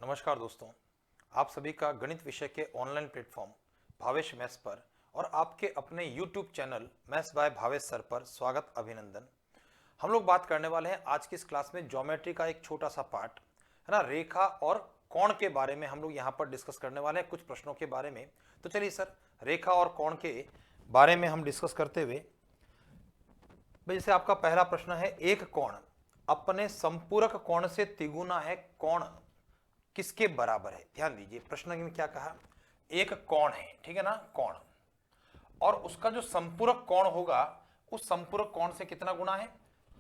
नमस्कार दोस्तों, आप सभी का गणित विषय के ऑनलाइन प्लेटफॉर्म भावेश मैथ्स पर और आपके अपने YouTube channel maths by Bhavesh sir पर स्वागत अभिनंदन। हम लोग बात करने वाले हैं आज की इस क्लास में ज्योमेट्री का एक छोटा सा पार्ट है ना, रेखा और कोण के बारे में हम लोग यहाँ पर डिस्कस करने वाले हैं, कुछ प्रश्नों के बारे में। तो चलिए सर, रेखा और कोण के बारे में हम डिस्कस करते हुए, जैसे आपका पहला प्रश्न है, एक कोण अपने संपूरक कोण से तिगुना है, कोण किसके बराबर है? ध्यान दीजिए, प्रश्न में क्या कहा, एक कोण है, ठीक है ना, कोण, और उसका जो संपूरक कोण होगा उस संपूरक कोण से कितना गुना है?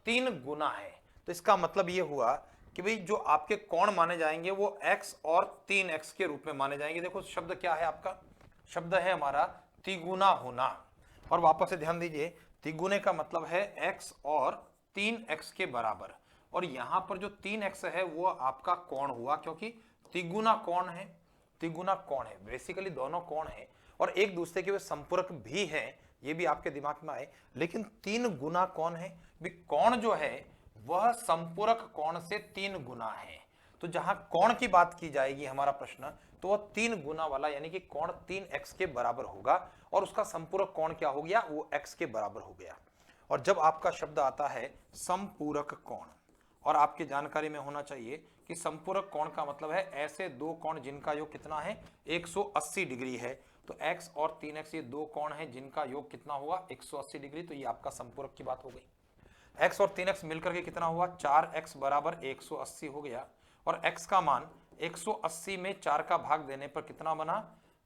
3 गुना है। तो इसका मतलब ये हुआ कि भाई जो आपके कोण माने जाएंगे वो x और 3x के रूप में माने जाएंगे। देखो शब्द क्या है, आपका शब्द है हमारा तिगुना होना। और वापस से ध्यान दीजिए, तिगुने का मतलब है x और 3x के बराबर, और यहां पर जो 3x है वो आपका कोण हुआ, क्योंकि तिगुना कोण है, तिगुना कोण है, बेसिकली दोनों कोण है और एक दूसरे के वे संपूरक भी है, ये भी आपके दिमाग में आए। लेकिन 3 गुना कौन है? भी कोण जो है वह संपूरक कोण से 3 गुना है। तो जहां कोण की बात की जाएगी हमारा प्रश्न, तो वह 3 गुना वाला यानी कि कोण 3x के बराबर होगा और उसका संपूरक कोण क्या हो गया? वो x के बराबर हो गया। और जब आपका शब्द आता है संपूरक कोण, और आपकी जानकारी में होना चाहिए कि संपूरक कोण का मतलब है ऐसे दो कोण जिनका योग कितना है? 180 डिग्री है। तो x और 3x ये दो कोण है जिनका योग कितना हुआ? 180 डिग्री। तो ये आपका संपूरक की बात हो गई। x और 3x मिलकर के कितना हुआ? 4x बराबर 180 हो गया। और x का मान 180 में 4 का भाग देने पर कितना बना?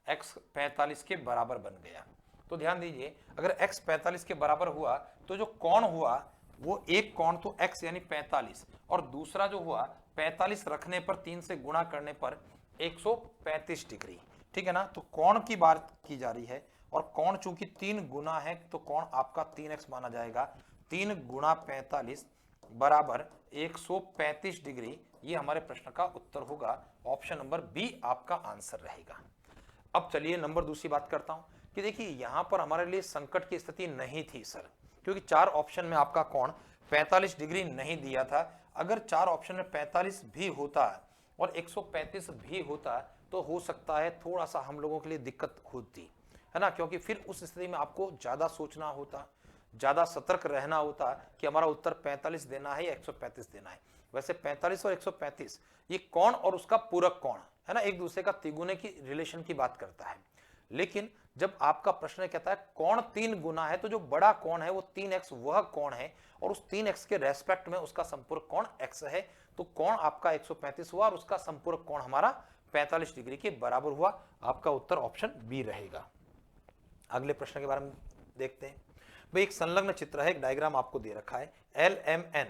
x 45 के बराबर बन गया। तो ध्यान दीजिए, अगर x 45 के बराबर हुआ तो जो कोण हुआ वो एक कोण तो x यानी 45, और दूसरा जो हुआ 45 रखने पर 3 से गुणा करने पर 135 डिग्री, ठीक है ना। तो कोण की बात की जा रही है, और कोण चूंकि 3 गुना है तो कोण आपका 3x माना जाएगा। 3 गुणा 45 बराबर 135 डिग्री, ये हमारे प्रश्न का उत्तर होगा। ऑप्शन नंबर बी आपका आंसर रहेगा। अब चलिए नंबर दूसरी बात करता हूं कि देखिए यहां पर हमारे लिए संकट की स्थिति नहीं थी सर, क्योंकि 4 ऑप्शन में आपका कोण 45 डिग्री नहीं दिया था। अगर 4 ऑप्शन में 45 भी होता और 135 भी होता तो हो सकता है थोड़ा सा हम लोगों के लिए दिक्कत होती, है ना, क्योंकि फिर उस स्थिति में आपको ज्यादा सोचना होता, ज्यादा सतर्क रहना होता कि हमारा उत्तर 45 देना है या 135 देना है। वैसे 45 और 135 ये कोण और उसका पूरक कोण है ना, एक दूसरे का तिगुने की रिलेशन की बात करता है। लेकिन जब आपका प्रश्न कहता है कोण 3 गुना है, तो जो बड़ा कोण है वो 3x वह कोण है, और उस 3x के रेस्पेक्ट में उसका संपूरक कोण x है। तो कोण आपका 135 हुआ और उसका संपूरक कोण हमारा 45 डिग्री के बराबर हुआ। आपका उत्तर ऑप्शन बी रहेगा। अगले प्रश्न के बारे में देखते हैं। भाई एक संलग्न चित्र है, एक डायग्राम आपको दे रखा है, LMN,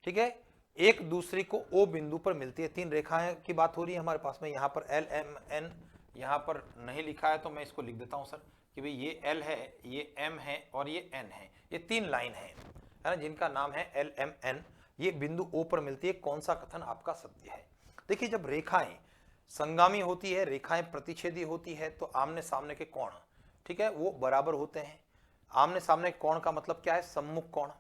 ठीक है, एक दूसरी को O बिंदु पर मिलती है। 3 रेखाएं की बात हो रही है हमारे पास में। यहाँ पर LMN यहाँ पर नहीं लिखा है तो मैं इसको लिख देता हूं सर कि भाई ये L है, ये M है और ये N है। ये 3 लाइन है ना, जिनका नाम है LMN। ये बिंदु O पर मिलती है। कौन सा कथन आपका सत्य है? देखिए, जब रेखाएं संगामी होती है, रेखाएं प्रतिच्छेदी होती है, तो आमने सामने के कोण, ठीक है, वो बराबर होते हैं। आमने सामने कोण का मतलब क्या है? सम्मुख कोण,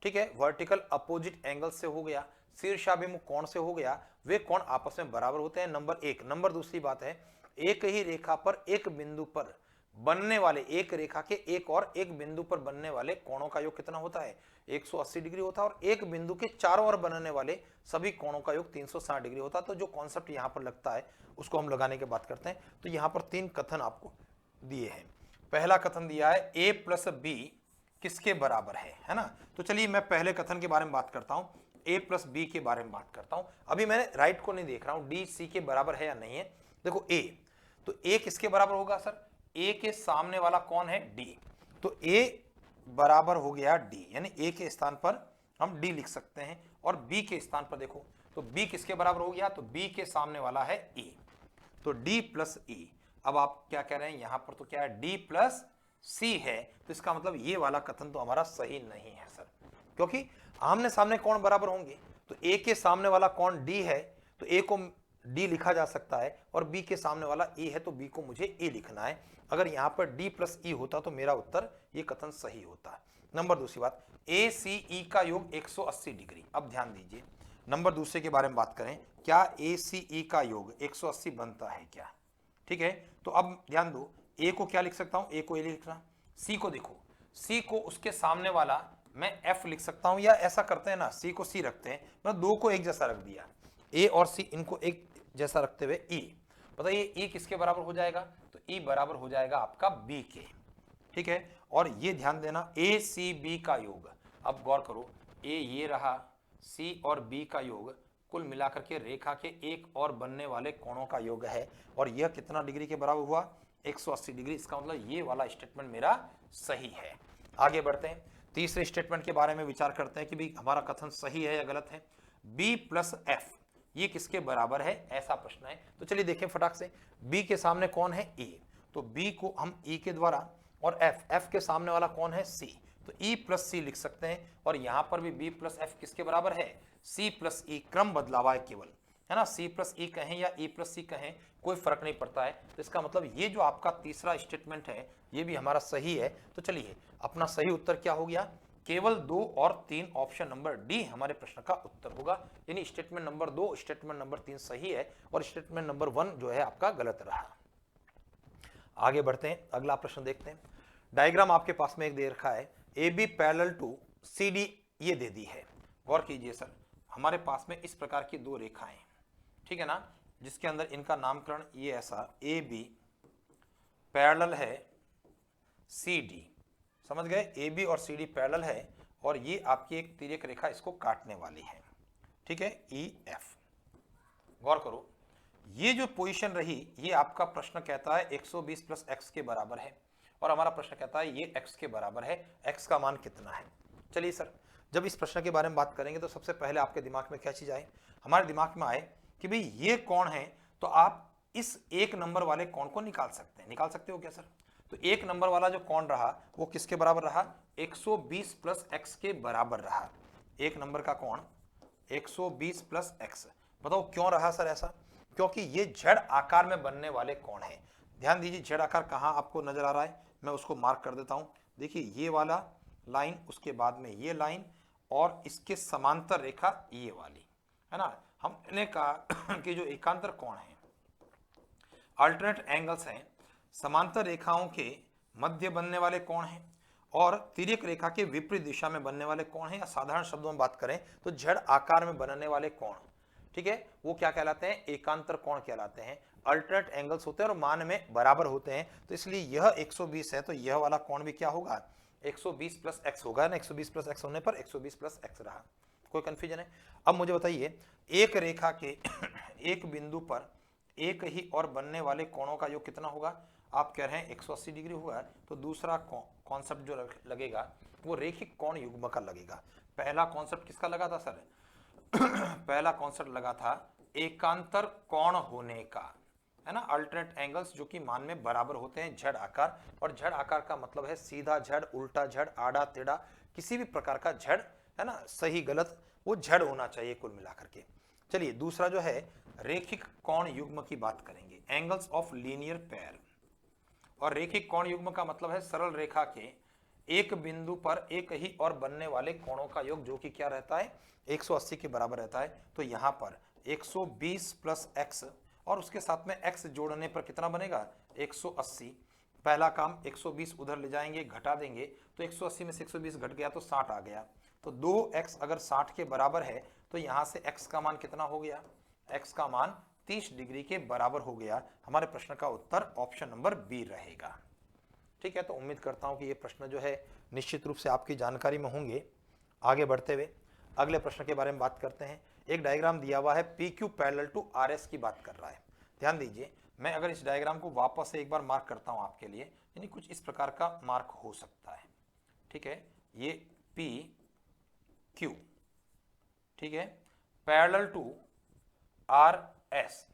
ठीक है, वर्टिकल अपोजिट एंगल से हो गया, शीर्षाभिमुख कोण से हो गया, वे कोण आपस में बराबर होते हैं। नंबर 1। नंबर दूसरी बात है, एक ही रेखा पर एक बिंदु पर बनने वाले, एक रेखा के एक और एक बिंदु पर बनने वाले कोणों का योग कितना होता है? 180 डिग्री होता है, और एक बिंदु के चारों ओर बनने वाले सभी कोणों का योग 360 डिग्री होता है। तो जो कॉन्सेप्ट यहाँ पर लगता है उसको हम लगाने की बात करते हैं। तो यहाँ पर 3 कथन आपको दिए हैं। पहला कथन दिया है a प्लस बी किसके बराबर है ना। तो चलिए मैं पहले कथन के बारे में बात करता हूं, a प्लस बी के बारे में बात करता हूं। अभी मैंने राइट को नहीं देख रहा हूं, डी सी के बराबर है या नहीं है। देखो a, तो a किसके बराबर होगा सर? a के सामने वाला कौन है? d। तो a बराबर हो गया d, यानी a के स्थान पर हम d लिख सकते हैं, और b के स्थान पर देखो तो b किसके बराबर हो गया? तो b के सामने वाला है e, तो d प्लस e। अब आप क्या कह रहे हैं यहां पर? तो क्या है? d प्लस c है। तो इसका मतलब ये वाला कथन तो हमारा सही नहीं है सर, क्योंकि आमने सामने कौन बराबर होंगे? तो a के सामने वाला कौन d है, तो a को d लिखा जा सकता है, और b के सामने वाला e है तो b को मुझे e लिखना है। अगर यहाँ पर d प्लस e होता तो मेरा उत्तर ये कथन सही होता है। नंबर दूसरी बात, ACE का योग 180 डिग्री। अब ध्यान दीजिए, नंबर दूसरे के बारे में बात करें, क्या ACE का योग 180 बनता है क्या? ठीक है, तो अब ध्यान दो, ए को क्या लिख सकता हूं, ए को ए लिखना, सी को देखो, सी को उसके सामने वाला मैं एफ लिख सकता हूं, या ऐसा करते हैं ना, सी को सी रखते हैं, मतलब दो को एक जैसा रख दिया, ए और सी इनको एक जैसा रखते हुए ई, बताइए ई किसके बराबर हो जाएगा, तो ई बराबर हो जाएगा आपका बी के। ठीक है, और ये ध्यान देना ए सी बी का योग, अब गौर करो, ए ये रहा, सी और बी का योग कुल मिलाकर के रेखा के एक और बनने वाले कोणों का योग है, और यह कितना डिग्री के बराबर हुआ, 180 डिग्री। इसका मतलब ये वाला स्टेटमेंट मेरा सही है। आगे बढ़ते हैं, तीसरे स्टेटमेंट के बारे में विचार करते हैं कि भाई हमारा कथन सही है या गलत है। b प्लस एफ ये किसके बराबर है, ऐसा प्रश्न है। तो चलिए देखें फटाक से, b के सामने कौन है, e, तो b को हम e के द्वारा, और f के सामने वाला कौन है, c, तो e प्लस सी लिख सकते हैं, और यहां पर भी b प्लस एफ किसके बराबर है, c प्लस ई, क्रम बदलावा है केवल, है ना, c प्लस ई कहें या e प्लस सी कहें कोई फर्क नहीं पड़ता है। तो इसका मतलब ये जो आपका तीसरा स्टेटमेंट है ये भी हमारा सही है। तो चलिए अपना सही उत्तर क्या हो गया, केवल 2 और 3, ऑप्शन नंबर डी हमारे प्रश्न का उत्तर होगा। यानी स्टेटमेंट नंबर 2, स्टेटमेंट नंबर 3 सही है, और स्टेटमेंट नंबर 1 जो है आपका गलत रहा। आगे बढ़ते हैं, अगला प्रश्न देखते हैं। डायग्राम आपके पास में एक दे रखा है, A B parallel to C D, ये दे दी है। गौर कीजिए सर, हमारे पास में इस प्रकार की दो रेखाएं, ठीक है ना, जिसके अंदर इनका नामकरण ये ऐसा, ए बी पैरेलल है सी डी, समझ गए, ए बी और सी डी पैरेलल है, और ये आपकी एक तिर्यक रेखा इसको काटने वाली है, ठीक है, ई एफ। गौर करो, ये जो पोजीशन रही, ये आपका प्रश्न कहता है 120 प्लस एक्स के बराबर है, और हमारा प्रश्न कहता है ये x के बराबर है, x का मान कितना है। चलिए सर, जब इस प्रश्न के बारे में बात करेंगे तो सबसे पहले आपके दिमाग में क्या चीज आए, हमारे दिमाग में आए कि भाई ये कौन है, तो आप इस एक नंबर वाले कोण को निकाल सकते हैं। निकाल सकते हो क्या सर, तो एक नंबर वाला जो कोण रहा वो किसके बराबर रहा, 120 प्लस एक्स के बराबर रहा। एक नंबर का कोण 120 प्लस एक्स, बताओ क्यों रहा सर ऐसा, क्योंकि ये जड़ आकार में बनने वाले कोण है। ध्यान दीजिए, जड़ आकार कहाँ आपको नजर आ रहा है, मैं उसको मार्क कर देता हूं। देखिए ये वाला लाइन, उसके बाद में ये लाइन, और इसके समांतर रेखा ये वाली, है ना। हमने कहा कि जो एकांतर कोण है, अल्टरनेट एंगल्स हैं, समांतर रेखाओं के मध्य बनने वाले कोण हैं, और तिर्यक रेखा के विपरीत दिशा में बनने वाले कोण हैं, या साधारण शब्दों में बात करें तो जड़ आकार में बनने वाले कोण, ठीक है, वो क्या कहलाते हैं, एकांतर कोण कहलाते हैं। अल्टरनेट एंगल्स होते हैं और मान में बराबर होते हैं, तो इसलिए यह 120 है, तो यह वाला कोण भी क्या होगा, 120 प्लस एक्स होगा ना। 120 प्लस एक्स होने पर 120 प्लस एक्स रहा। कोई कंफ्यूजन है? अब मुझे बताइए, एक रेखा के एक बिंदु पर एक ही और बनने वाले कोणों का योग कितना होगा, आप कह रहे हैं 180 डिग्री होगा, तो दूसरा कॉन्सेप्ट जो लगेगा वो रेखिक कोण युग्म का लगेगा। पहला कॉन्सेप्ट किसका लगा था सर पहला कॉन्सेप्ट लगा था एकांतर कोण होने का, है ना, अल्टरनेट एंगल्स जो कि मान में बराबर होते हैं, झड़ आकार, और झड़ आकार का मतलब है सीधा झड़, उल्टा झड़, आड़ा टेढ़ा, किसी भी प्रकार का झड़, है ना, सही गलत वो झड़ होना चाहिए कुल मिलाकर के। चलिए दूसरा जो है रेखिक कोण युग्म की बात करेंगे, एंगल्स ऑफ लीनियर पेयर, और रेखिक कोण युग्म का मतलब है सरल रेखा के एक बिंदु पर एक ही और बनने वाले कोणों का योग, जो कि क्या रहता है, 180 के बराबर रहता है। तो यहाँ पर 120 प्लस एक्स, और उसके साथ में x जोड़ने पर कितना बनेगा, 180। पहला काम 120 उधर ले जाएंगे, घटा देंगे, तो 180 में से 120 घट गया तो 60 आ गया, तो 2x अगर 60 के बराबर है तो यहाँ से x का मान कितना हो गया, x का मान 30 डिग्री के बराबर हो गया। हमारे प्रश्न का उत्तर ऑप्शन नंबर बी रहेगा। ठीक है, तो उम्मीद करता हूँ कि ये प्रश्न जो है निश्चित रूप से आपकी जानकारी में होंगे। आगे बढ़ते हुए अगले प्रश्न के बारे में बात करते हैं। एक डायग्राम दिया हुआ है, P Q parallel to R S की बात कर रहा है। ध्यान दीजिए, मैं अगर इस डायग्राम को वापस से एक बार मार्क करता हूं आपके लिए, यानी कुछ इस प्रकार का मार्क हो सकता है। ठीक है, ये पी क्यू, ठीक है, पैरेलल टू आर एस,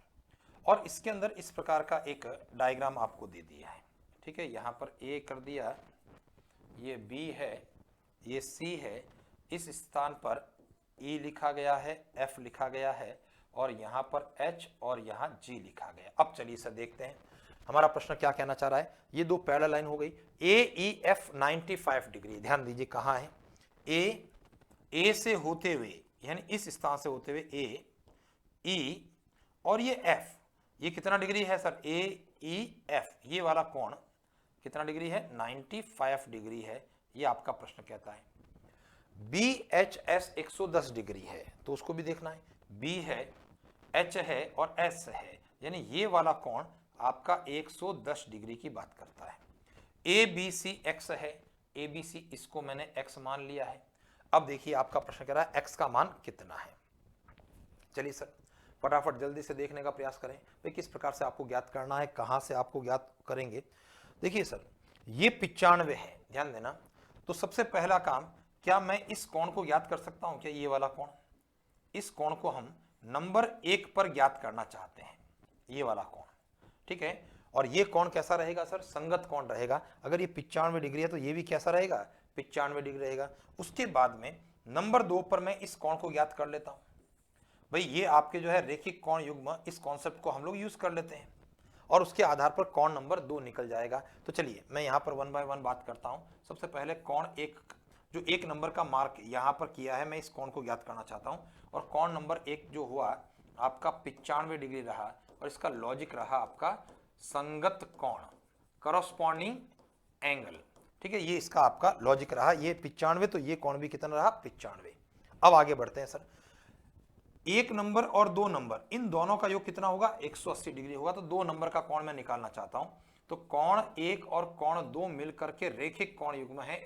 और इसके अंदर इस प्रकार का एक डायग्राम आपको दे दिया है। ठीक है, यहाँ पर ए कर दिया, ये बी है, ये सी है, इस स्थान पर E लिखा गया है, F लिखा गया है, और यहाँ पर H और यहाँ G लिखा गया। अब चलिए सर देखते हैं हमारा प्रश्न क्या कहना चाह रहा है। ये दो पैरेलल लाइन हो गई, AEF 95 डिग्री। ध्यान दीजिए कहाँ है, A से होते हुए यानी इस स्थान से होते हुए ए, ई और ये एफ, ये कितना डिग्री है सर? ए ई एफ, ये वाला कोण कितना डिग्री है? 95 डिग्री है, ये आपका प्रश्न कहता है। बी एच एस 110 डिग्री है, तो उसको भी देखना है। बी है, एच है और एस है, यानी ये वाला कोण आपका 110 डिग्री की बात करता है। ए बी सी एक्स है, ए बी सी इसको मैंने एक्स मान लिया है। अब देखिए आपका प्रश्न कह रहा है एक्स का मान कितना है। चलिए सर फटाफट जल्दी से देखने का प्रयास करें भाई किस प्रकार से आपको ज्ञात करना है, कहां से आपको ज्ञात करेंगे। देखिए सर ये 95 है, ध्यान देना। तो सबसे पहला काम, क्या मैं इस कोण को ज्ञात कर सकता हूं? क्या ये वाला कोण, इस कोण को हम नंबर 1 पर ज्ञात करना चाहते हैं, ये वाला कोण, ठीक है। और ये कोण कैसा रहेगा सर? संगत कोण रहेगा। अगर ये 95 डिग्री है तो ये भी कैसा रहेगा? 95 डिग्री रहेगा। उसके बाद में नंबर 2 पर मैं इस कोण को ज्ञात कर लेता हूं। भाई ये आपके जो है रेखिक कोण युग्म, इस कॉन्सेप्ट को हम लोग यूज कर लेते हैं और उसके आधार पर कोण नंबर 2 निकल जाएगा। तो चलिए मैं यहाँ पर 1 बाय 1 बात करता हूँ। सबसे पहले कोण एक, जो 1 नंबर का मार्क यहाँ पर किया है, मैं इस कोण को ज्ञात करना चाहता हूँ। और कोण नंबर 1 जो हुआ आपका 95 डिग्री रहा, और इसका लॉजिक रहा आपका संगत कोण, करस्पॉन्डिंग एंगल, ठीक है। ये इसका आपका लॉजिक रहा, ये 95, तो ये कोण भी कितना रहा? 95। अब आगे बढ़ते हैं सर। 1 नंबर और 2 नंबर, इन दोनों का योग कितना होगा? 180 डिग्री होगा। तो 2 नंबर का कोण मैं निकालना चाहता हूं, तो कोण 1 और कोण 2 मिलकर के रेखिक कोण युग्म है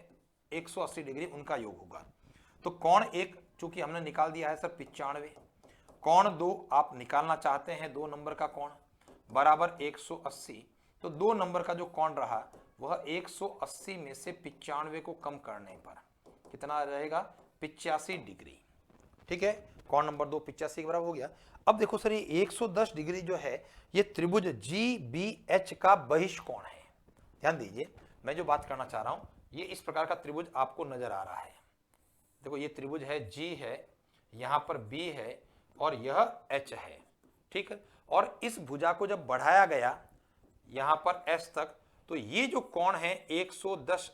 180 डिग्री, उनका योग होगा। तो कोण 1 चूंकि हमने निकाल दिया है सर 95, कोण 2 आप निकालना चाहते हैं 2 नंबर का कोण बराबर 180, तो 2 नंबर का जो कोण रहा वह 180 में से 95 को कम करने पर कितना रहेगा? 85 डिग्री, ठीक है। कोण नंबर 2 85 के बराबर हो गया। अब देखो सर ये 110 डिग्री जो है ये त्रिभुज जी बी एच का बहिष्कोण है। ध्यान दीजिए मैं जो बात करना चाह रहा हूं, ये इस प्रकार का त्रिभुज आपको नजर आ रहा है। देखो ये त्रिभुज है, जी है, यहां पर बी है और यह एच है, ठीक है। और इस भुजा को जब बढ़ाया गया यहां पर एस तक, तो ये जो कोण है 110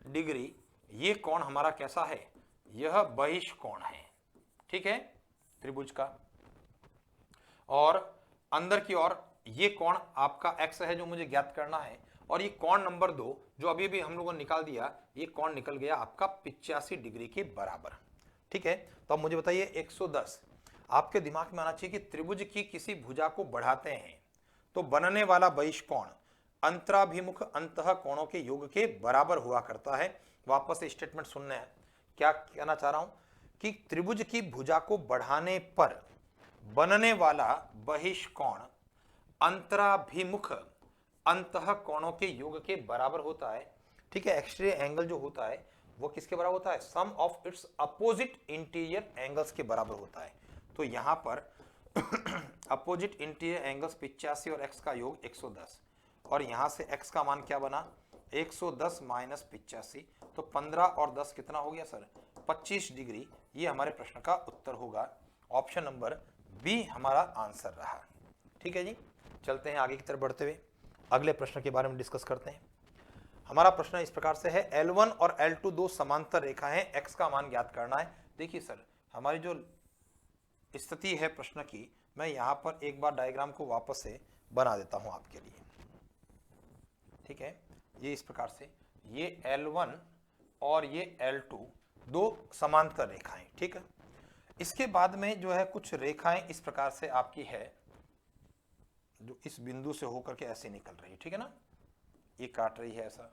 डिग्री, ये कोण हमारा कैसा है? यह बहिष्कोण है, ठीक है, त्रिभुज का। और अंदर की ओर ये कोण आपका x है जो मुझे ज्ञात करना है, और ये कोण नंबर 2 जो अभी भी हम लोगों ने निकाल दिया, ये कोण निकल गया आपका 85 डिग्री के बराबर, ठीक है। तो अब मुझे बताइए 110, आपके दिमाग में आना चाहिए कि त्रिभुज की किसी भुजा को बढ़ाते हैं तो बनने वाला बहिष्कोण अंतराभिमुख अंतः कोणों के योग के बराबर हुआ करता है। वापस से स्टेटमेंट सुनना है, क्या कहना चाह रहा हूं कि त्रिभुज की भुजा को बढ़ाने पर बनने वाला बहिष्कोण अंतराभिमुख अंतः कोणों के योग के बराबर होता है, ठीक है। एक्सटीरियर एंगल जो होता है वो किसके बराबर होता है? Sum of its opposite interior angles के बराबर होता है। तो यहां पर अपोजिट इंटीरियर एंगल्स 85 और x का योग 110, और यहां से x का मान क्या बना? 110 माइनस 85, तो 15 और 10 कितना हो गया सर? 25 डिग्री। ये हमारे प्रश्न का उत्तर होगा। ऑप्शन नंबर बी हमारा आंसर रहा, ठीक है जी। चलते हैं आगे की तरफ बढ़ते हुए, अगले प्रश्न के बारे में डिस्कस करते हैं। हमारा प्रश्न इस प्रकार से है, L1 और L2 दो समांतर रेखा है, x का मान ज्ञात करना है। देखिए सर हमारी जो स्थिति है प्रश्न की, मैं यहां पर एक बार डायग्राम को वापस से बना देता हूं आपके लिए, ठीक है। ये इस प्रकार से, ये L1 और ये L2 दो समांतर रेखाएं, ठीक है। इसके बाद में जो है कुछ रेखाएं इस प्रकार से आपकी है जो इस बिंदु से होकर के ऐसे निकल रही है, ठीक है ना, ये काट रही है ऐसा।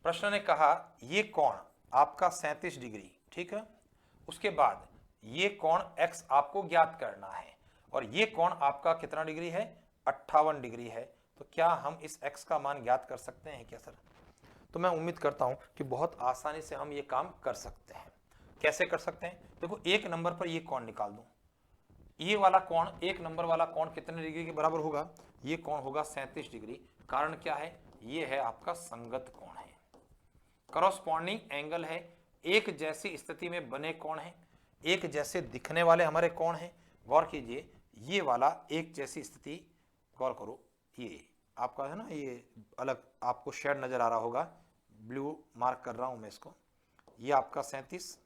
प्रश्न ने कहा ये कोण आपका 37 डिग्री, ठीक है। उसके बाद ये कोण x आपको ज्ञात करना है, और ये कोण आपका कितना डिग्री है? 58 डिग्री है। तो क्या हम इस x का मान ज्ञात कर सकते हैं क्या सर? तो मैं उम्मीद करता हूं कि बहुत आसानी से हम ये काम कर सकते हैं। कैसे कर सकते हैं? देखो एक नंबर पर ये कोण निकाल दूं, ये वाला कोण, एक नंबर वाला कोण कितने डिग्री के बराबर होगा? ये कोण होगा 37 डिग्री। कारण क्या है? ये है आपका संगत कोण है, करस्पॉन्डिंग एंगल है, एक जैसी स्थिति में बने कोण है, एक जैसे दिखने वाले हमारे कोण हैं। गौर कीजिए ये वाला एक जैसी स्थिति, गौर करो, ये आपका है ना, ये अलग आपको शेड नजर आ रहा होगा, ब्लू मार्क कर रहा हूं मैं इसको, ये आपका 37,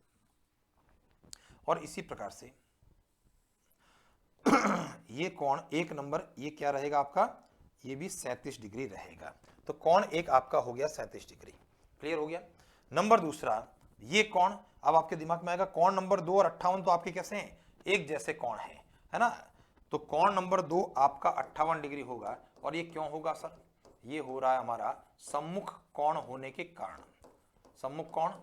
और इसी प्रकार से ये कोण एक नंबर, ये क्या रहेगा आपका, ये भी 37 डिग्री रहेगा। तो कोण एक आपका हो गया 37 डिग्री। क्लियर हो गया। नंबर दूसरा, ये कोण अब आपके दिमाग में आएगा, कोण नंबर 2 और 58 तो आपके कैसे हैं, एक जैसे कोण है ना। तो कोण नंबर 2 आपका 58 डिग्री होगा। और ये क्यों होगा सर, ये हो रहा है हमारा सम्मुख कोण होने के कारण। सम्मुख कोण,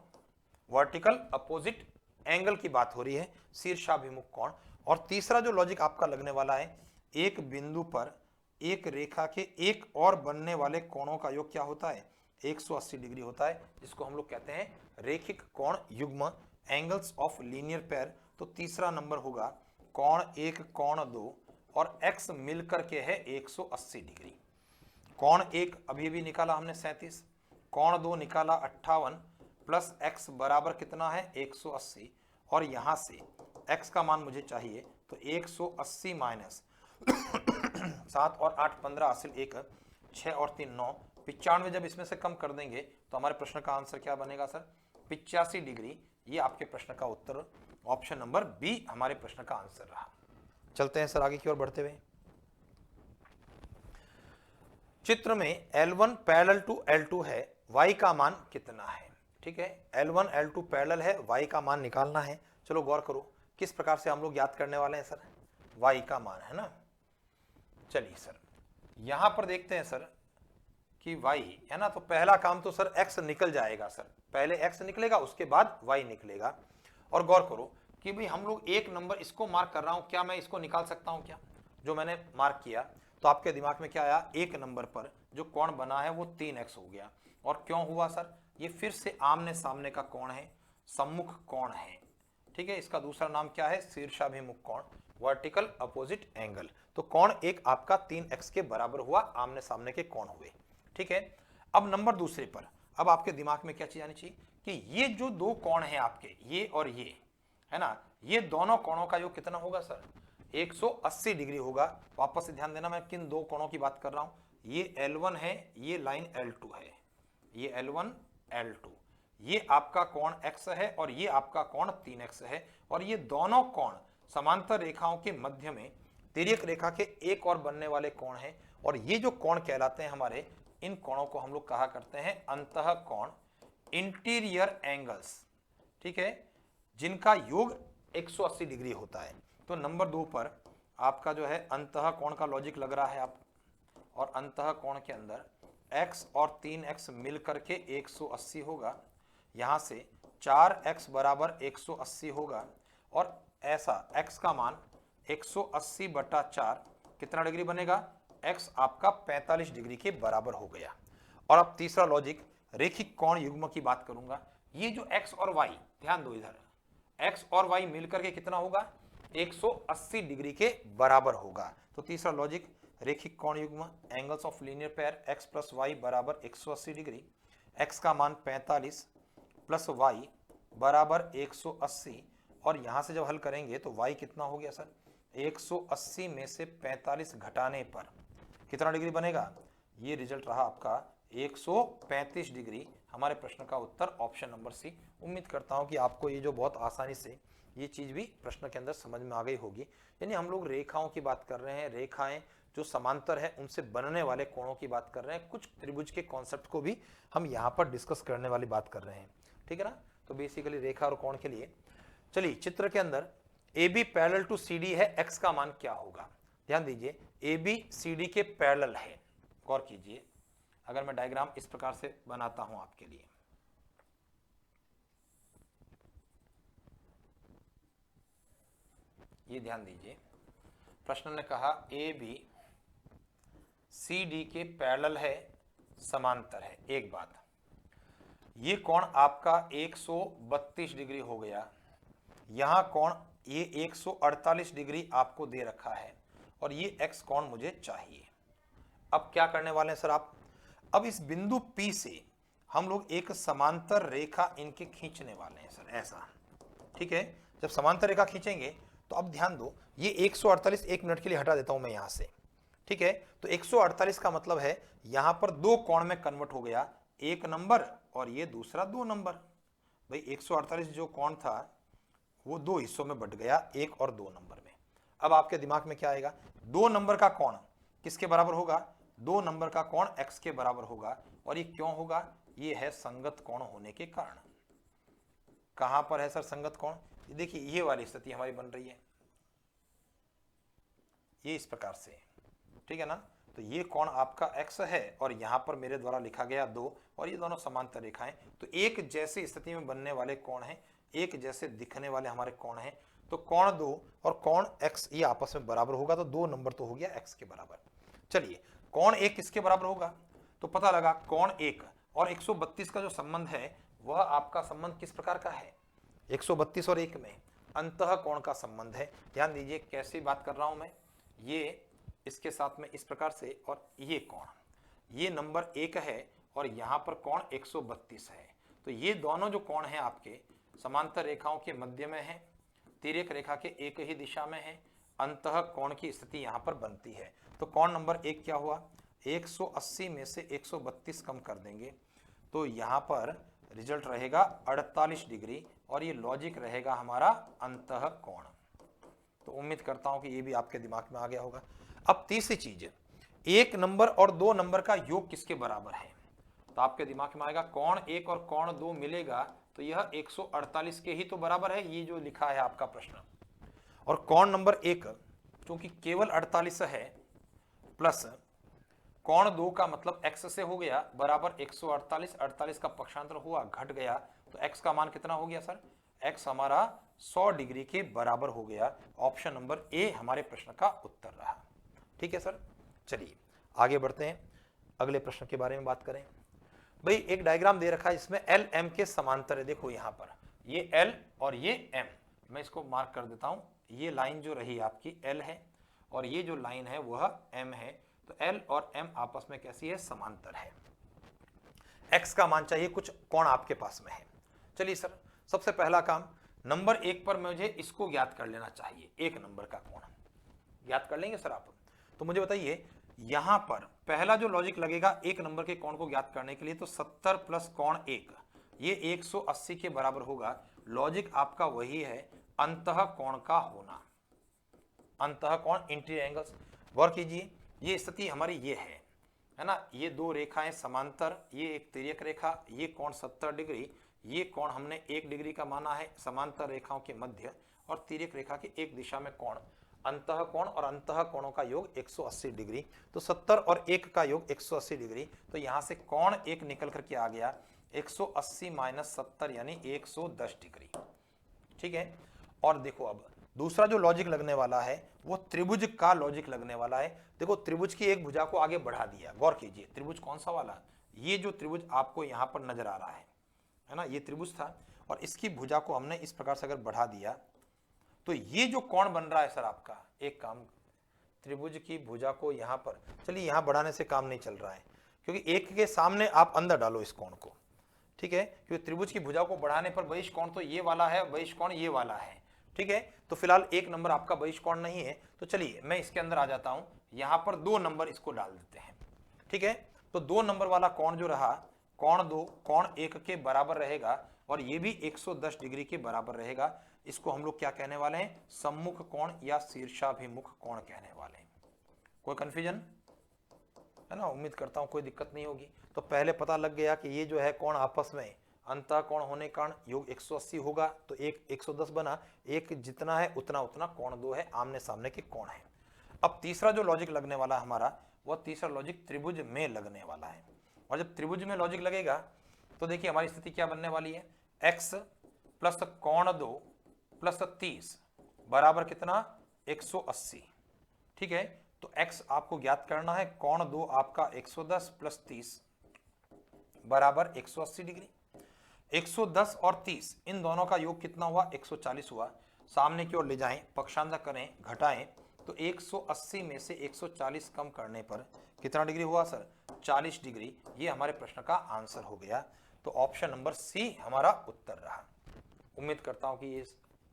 वर्टिकल अपोजिट एंगल की बात हो रही है, शीर्षाभिमुख कोण। और तीसरा जो लॉजिक आपका लगने वाला है, एक बिंदु पर एक रेखा के एक और बनने वाले कोणों का योग क्या होता है, 180 डिग्री होता है, जिसको हम लोग कहते हैं रेखिक कोण युग्म, एंगल्स ऑफ लीनियर पेयर। तो तीसरा नंबर होगा कोण 1 कोण 2 और x मिलकर के है 180 डिग्री। कोण 1 अभी भी निकाला हमने 37, कोण 2 निकाला 58 प्लस x बराबर कितना है 180, और यहां से x का मान मुझे चाहिए, तो 180 माइनस 7 और 8 15 हासिल 1, 6 और 3 9, 95 जब इसमें से कम कर देंगे तो हमारे प्रश्न का आंसर क्या बनेगा सर, 85 डिग्री। ये आपके प्रश्न का उत्तर ऑप्शन नंबर बी हमारे प्रश्न का आंसर रहा। चलते हैं सर आगे की ओर बढ़ते हुए। चित्र में L1 पैरेलल टू L2 है, y का मान कितना है। ठीक है, L1 L2 पैरेलल है, y का मान निकालना है। चलो गौर करो किस प्रकार से हम लोग याद करने वाले हैं सर, y का मान है ना। चलिए सर यहां पर देखते हैं सर कि y है ना, तो पहला काम तो सर x निकल जाएगा सर, पहले x निकलेगा उसके बाद y निकलेगा। और गौर करो कि भाई हम लोग एक नंबर इसको मार्क कर रहा हूं, क्या मैं इसको निकाल सकता हूं क्या, जो मैंने मार्क किया, तो आपके दिमाग में क्या आया, एक नंबर पर जो कोण बना है वो 3x हो गया। और क्यों हुआ सर, ये फिर से आमने सामने का कोण है, सम्मुख कोण है। ठीक है, इसका दूसरा नाम क्या है, शीर्षाभिमुख कोण, वर्टिकल अपोजिट एंगल। तो कोण एक आपका 3x के बराबर हुआ, आमने सामने के कोण हुए। ठीक है, अब नंबर दूसरे पर अब आपके दिमाग में क्या चीज आनी चाहिए कि ये जो दो कोण है आपके, ये और ये है ना, ये दोनों कोणों का योग कितना होगा सर, 180 डिग्री होगा। वापस से ध्यान देना मैं किन दो कोणों की बात कर रहा हूं, ये L1 है, ये लाइन L2 है, ये L1 L2, ये आपका कोण x है और ये आपका कोण 3x है। और ये दोनों कोण समांतर रेखाओं के मध्य में तिर्यक रेखा के एक और बनने वाले कोण हैं। और ये जो कोण कहलाते हैं हमारे, इन कोणों को हम लोग कहा करते हैं अंतः कोण, इंटीरियर एंगल्स। ठीक है, जिनका योग 180 डिग्री होता है। तो नंबर 2 पर आपका जो है अंतः कोण का लॉजिक लग रहा है आप, और अंतः कोण के अंदर x और 3x मिलकर के 180 होगा, यहां से 4x बराबर 180 होगा, और ऐसा x का मान 180 बटा 4 कितना डिग्री बनेगा, x आपका 45 डिग्री के बराबर हो गया। और अब तीसरा लॉजिक रेखिक कोण युग्म की बात करूंगा, ये जो x और y, ध्यान दो इधर, x और y मिलकर के कितना होगा, 180 डिग्री के बराबर होगा। तो तीसरा लॉजिक रेखिक कोण युग्म, angles of linear pair x plus Y बराबर 180 डिग्री, x का मान 45 प्लस y बराबर 180, और यहां से जब हल करेंगे तो y कितना हो गया सर, 180 में से 45 घटाने पर कितना डिग्री बनेगा, ये रिजल्ट रहा आपका 135 डिग्री। हमारे प्रश्न का उत्तर ऑप्शन नंबर सी। उम्मीद करता हूं कि आपको ये जो बहुत आसानी से ये चीज भी प्रश्न के अंदर समझ में आ गई होगी। यानी हम लोग रेखाओं की बात कर रहे हैं, रेखाएं जो समांतर है उनसे बनने वाले कोणों की बात कर रहे हैं, कुछ त्रिभुज के कॉन्सेप्ट को भी हम यहाँ पर डिस्कस करने वाली बात कर रहे हैं। ठीक है ना, तो बेसिकली रेखा और कोण के लिए। चलिए चित्र के अंदर AB पैरेलल टू CD है, x का मान क्या होगा। ध्यान दीजिए AB CD के पैरेलल है, गौर कीजिए। अगर मैं डायग्राम इस प्रकार से बनाता हूं आपके लिए, ये ध्यान दीजिए, प्रश्न ने कहा AB CD के पैरेलल है, समांतर है। एक बात, ये कोण आपका 132 डिग्री हो गया, यहां कोण ये 148 डिग्री आपको दे रखा है, और ये x कोण मुझे चाहिए। अब क्या करने वाले हैं सर आप, अब इस बिंदु P से हम लोग एक समांतर रेखा इनके खींचने वाले हैं सर, ऐसा। ठीक है, जब समांतर रेखा खींचेंगे तो अब ध्यान दो, ये 148 एक मिनट के लिए हटा देता हूं मैं यहां से। ठीक है, तो 148 का मतलब है यहां पर दो कोण में कन्वर्ट हो गया, एक नंबर और ये दूसरा 2 नंबर। भाई 148 जो कोण था वो दो हिस्सों में बट गया, 1 और 2 नंबर में। अब आपके दिमाग में क्या आएगा, 2 नंबर का कोण किसके बराबर होगा, 2 नंबर का कोण x के बराबर होगा। और ये क्यों होगा, ये है संगत कोण होने के कारण। कहां पर है सर संगत कोण, देखिए ये वाली स्थिति हमारी बन रही है, ये इस प्रकार से, ठीक है ना। तो ये कोण आपका x है और यहां पर मेरे द्वारा लिखा गया 2, और ये दोनों समांतर रेखाएं, तो एक जैसी स्थिति में बनने वाले कोण हैं, एक जैसे दिखने वाले हमारे कोण हैं। तो कोण 2 और कोण x ये आपस में बराबर होगा, तो 2 नंबर तो हो गया x के बराबर। चलिए कोण 1 किसके बराबर होगा, तो पता लगा कोण 1 और 132 का जो संबंध है वह आपका संबंध किस प्रकार का है, 132 और 1 में अंतः कोण का संबंध है। ध्यान दीजिए कैसी बात कर रहा हूं मैं, ये इसके साथ में इस प्रकार से, और ये कोण, ये नंबर 1 है और यहां पर कोण 132 है। तो ये दोनों जो कोण हैं आपके समांतर रेखाओं के मध्य में है, तिर्यक रेखा के एक ही दिशा में है, अंतः कोण की स्थिति यहां पर बनती है। तो कोण नंबर 1 क्या हुआ, 180 में से 132 कम कर देंगे तो यहां पर रिजल्ट रहेगा 48 डिग्री, और ये लॉजिक रहेगा हमारा अंतः कोण। तो उम्मीद करता हूं कि ये भी आपके दिमाग में आ गया होगा। अब तीसरी चीज, 1 नंबर और 2 नंबर का योग किसके बराबर है, तो आपके दिमाग में आएगा कोण 1 और कोण 2 मिलेगा तो यह 148 के ही तो बराबर है, ये जो लिखा है आपका प्रश्न। और कोण नंबर 1 क्योंकि केवल 48 है, प्लस कोण 2 का मतलब x से हो गया बराबर 148, 48 का पक्षांतर हुआ घट गया, तो x का मान कितना हो गया सर, x हमारा 100 डिग्री के बराबर हो गया। ऑप्शन नंबर ए हमारे प्रश्न का उत्तर रहा। ठीक है सर, चलिए आगे बढ़ते हैं, अगले प्रश्न के बारे में बात करें। भाई एक डायग्राम दे रखा है, इसमें एल एम के समांतर है। देखो यहाँ पर ये एल और ये एम, मैं इसको मार्क कर देता हूं, ये लाइन जो रही आपकी एल है और ये जो लाइन है वह एम है। तो एल और एम आपस में कैसी है, समांतर है। एक्स का मान चाहिए, कुछ कोण आपके पास में है। चलिए सर, सबसे पहला काम, नंबर 1 पर मुझे इसको ज्ञात कर लेना चाहिए, 1 नंबर का कोण ज्ञात कर लेंगे सर आप। तो मुझे बताइए यहां पर पहला जो लॉजिक लगेगा 1 नंबर के कोण को ज्ञात करने के लिए, तो 70 प्लस कोण 1 ये 180 के बराबर होगा। लॉजिक आपका वही है, अंतः कोण का होना, अंतः कोण इंटीरियर एंगल्स। गौर कीजिए ये स्थिति हमारी ये है ना, ये दो रेखाएं समांतर, ये एक तिर्यक रेखा, ये कोण 70 डिग्री, ये कोण हमने 1 डिग्री का माना है समांतर रेखाओं के मध्य, और तिर्यक रेखा के एक दिशा में कोण, अंतः कोण और अंतः कोणों का योग 180 डिग्री। तो 70 और 1 का योग 180 डिग्री, तो यहां से कोण 1 निकल करके आ गया 180 माइनस 70 यानी 110 डिग्री। ठीक है, और देखो अब दूसरा जो लॉजिक लगने वाला है वो त्रिभुज का लॉजिक लगने वाला है। देखो त्रिभुज की एक भुजा को आगे बढ़ा दिया, गौर कीजिए त्रिभुज कौन सा वाला, ये जो त्रिभुज आपको यहां पर नजर आ रहा है ना, ये त्रिभुज था और इसकी भुजा को हमने इस प्रकार से अगर बढ़ा दिया तो ये जो कोण बन रहा है सर आपका, एक काम, त्रिभुज की भुजा को यहां पर, चलिए यहां बढ़ाने से काम नहीं चल रहा है क्योंकि एक के सामने आप अंदर डालो इस कोण को, ठीक है, क्योंकि त्रिभुज की भुजा को बढ़ाने पर बहिष कोण तो ये वाला है, बहिष कोण ये वाला है। ठीक है, तो फिलहाल 1 नंबर आपका बहिष कोण नहीं है, तो चलिए मैं इसके अंदर आ जाता हूं, यहां पर 2 नंबर इसको डाल देते हैं। ठीक है, तो 2 नंबर वाला कोण जो रहा, कोण 2 कोण 1 के बराबर रहेगा और ये भी 110 डिग्री के बराबर रहेगा। इसको हम लोग क्या कहने वाले हैं, सम्मुख कोण या शीर्षाभिमुख कोण कहने वाले हैं। कोई कंफ्यूजन है ना, उम्मीद करता हूं कोई दिक्कत नहीं होगी। तो पहले पता लग गया कि ये जो है कोण आपस में अंतः कोण होने के कारण योग 180 होगा, तो एक 110 बना, एक जितना है उतना उतना कोण 2 है, आमने सामने के कोण है। अब तीसरा जो लॉजिक लगने वाला हमारा, वह तीसरा लॉजिक त्रिभुज में लगने वाला है। और जब त्रिभुज में लॉजिक लगेगा तो देखिए हमारी स्थिति क्या बनने वाली है, x प्लस कोण 2 प्लस 30 बराबर कितना, 180। ठीक है, तो x आपको ज्ञात करना है, कोण 2 आपका 110 प्लस 30 बराबर 180 डिग्री। 110 और 30 इन दोनों का योग कितना हुआ, 140 हुआ। सामने की ओर ले जाएं, पक्षांतर करें, घटाएं, तो 180 में से 140 कम करने पर कितना डिग्री हुआ सर, 40 डिग्री। ये हमारे प्रश्न का आंसर हो गया। तो ऑप्शन नंबर सी हमारा उत्तर रहा। उम्मीद करता हूं कि ये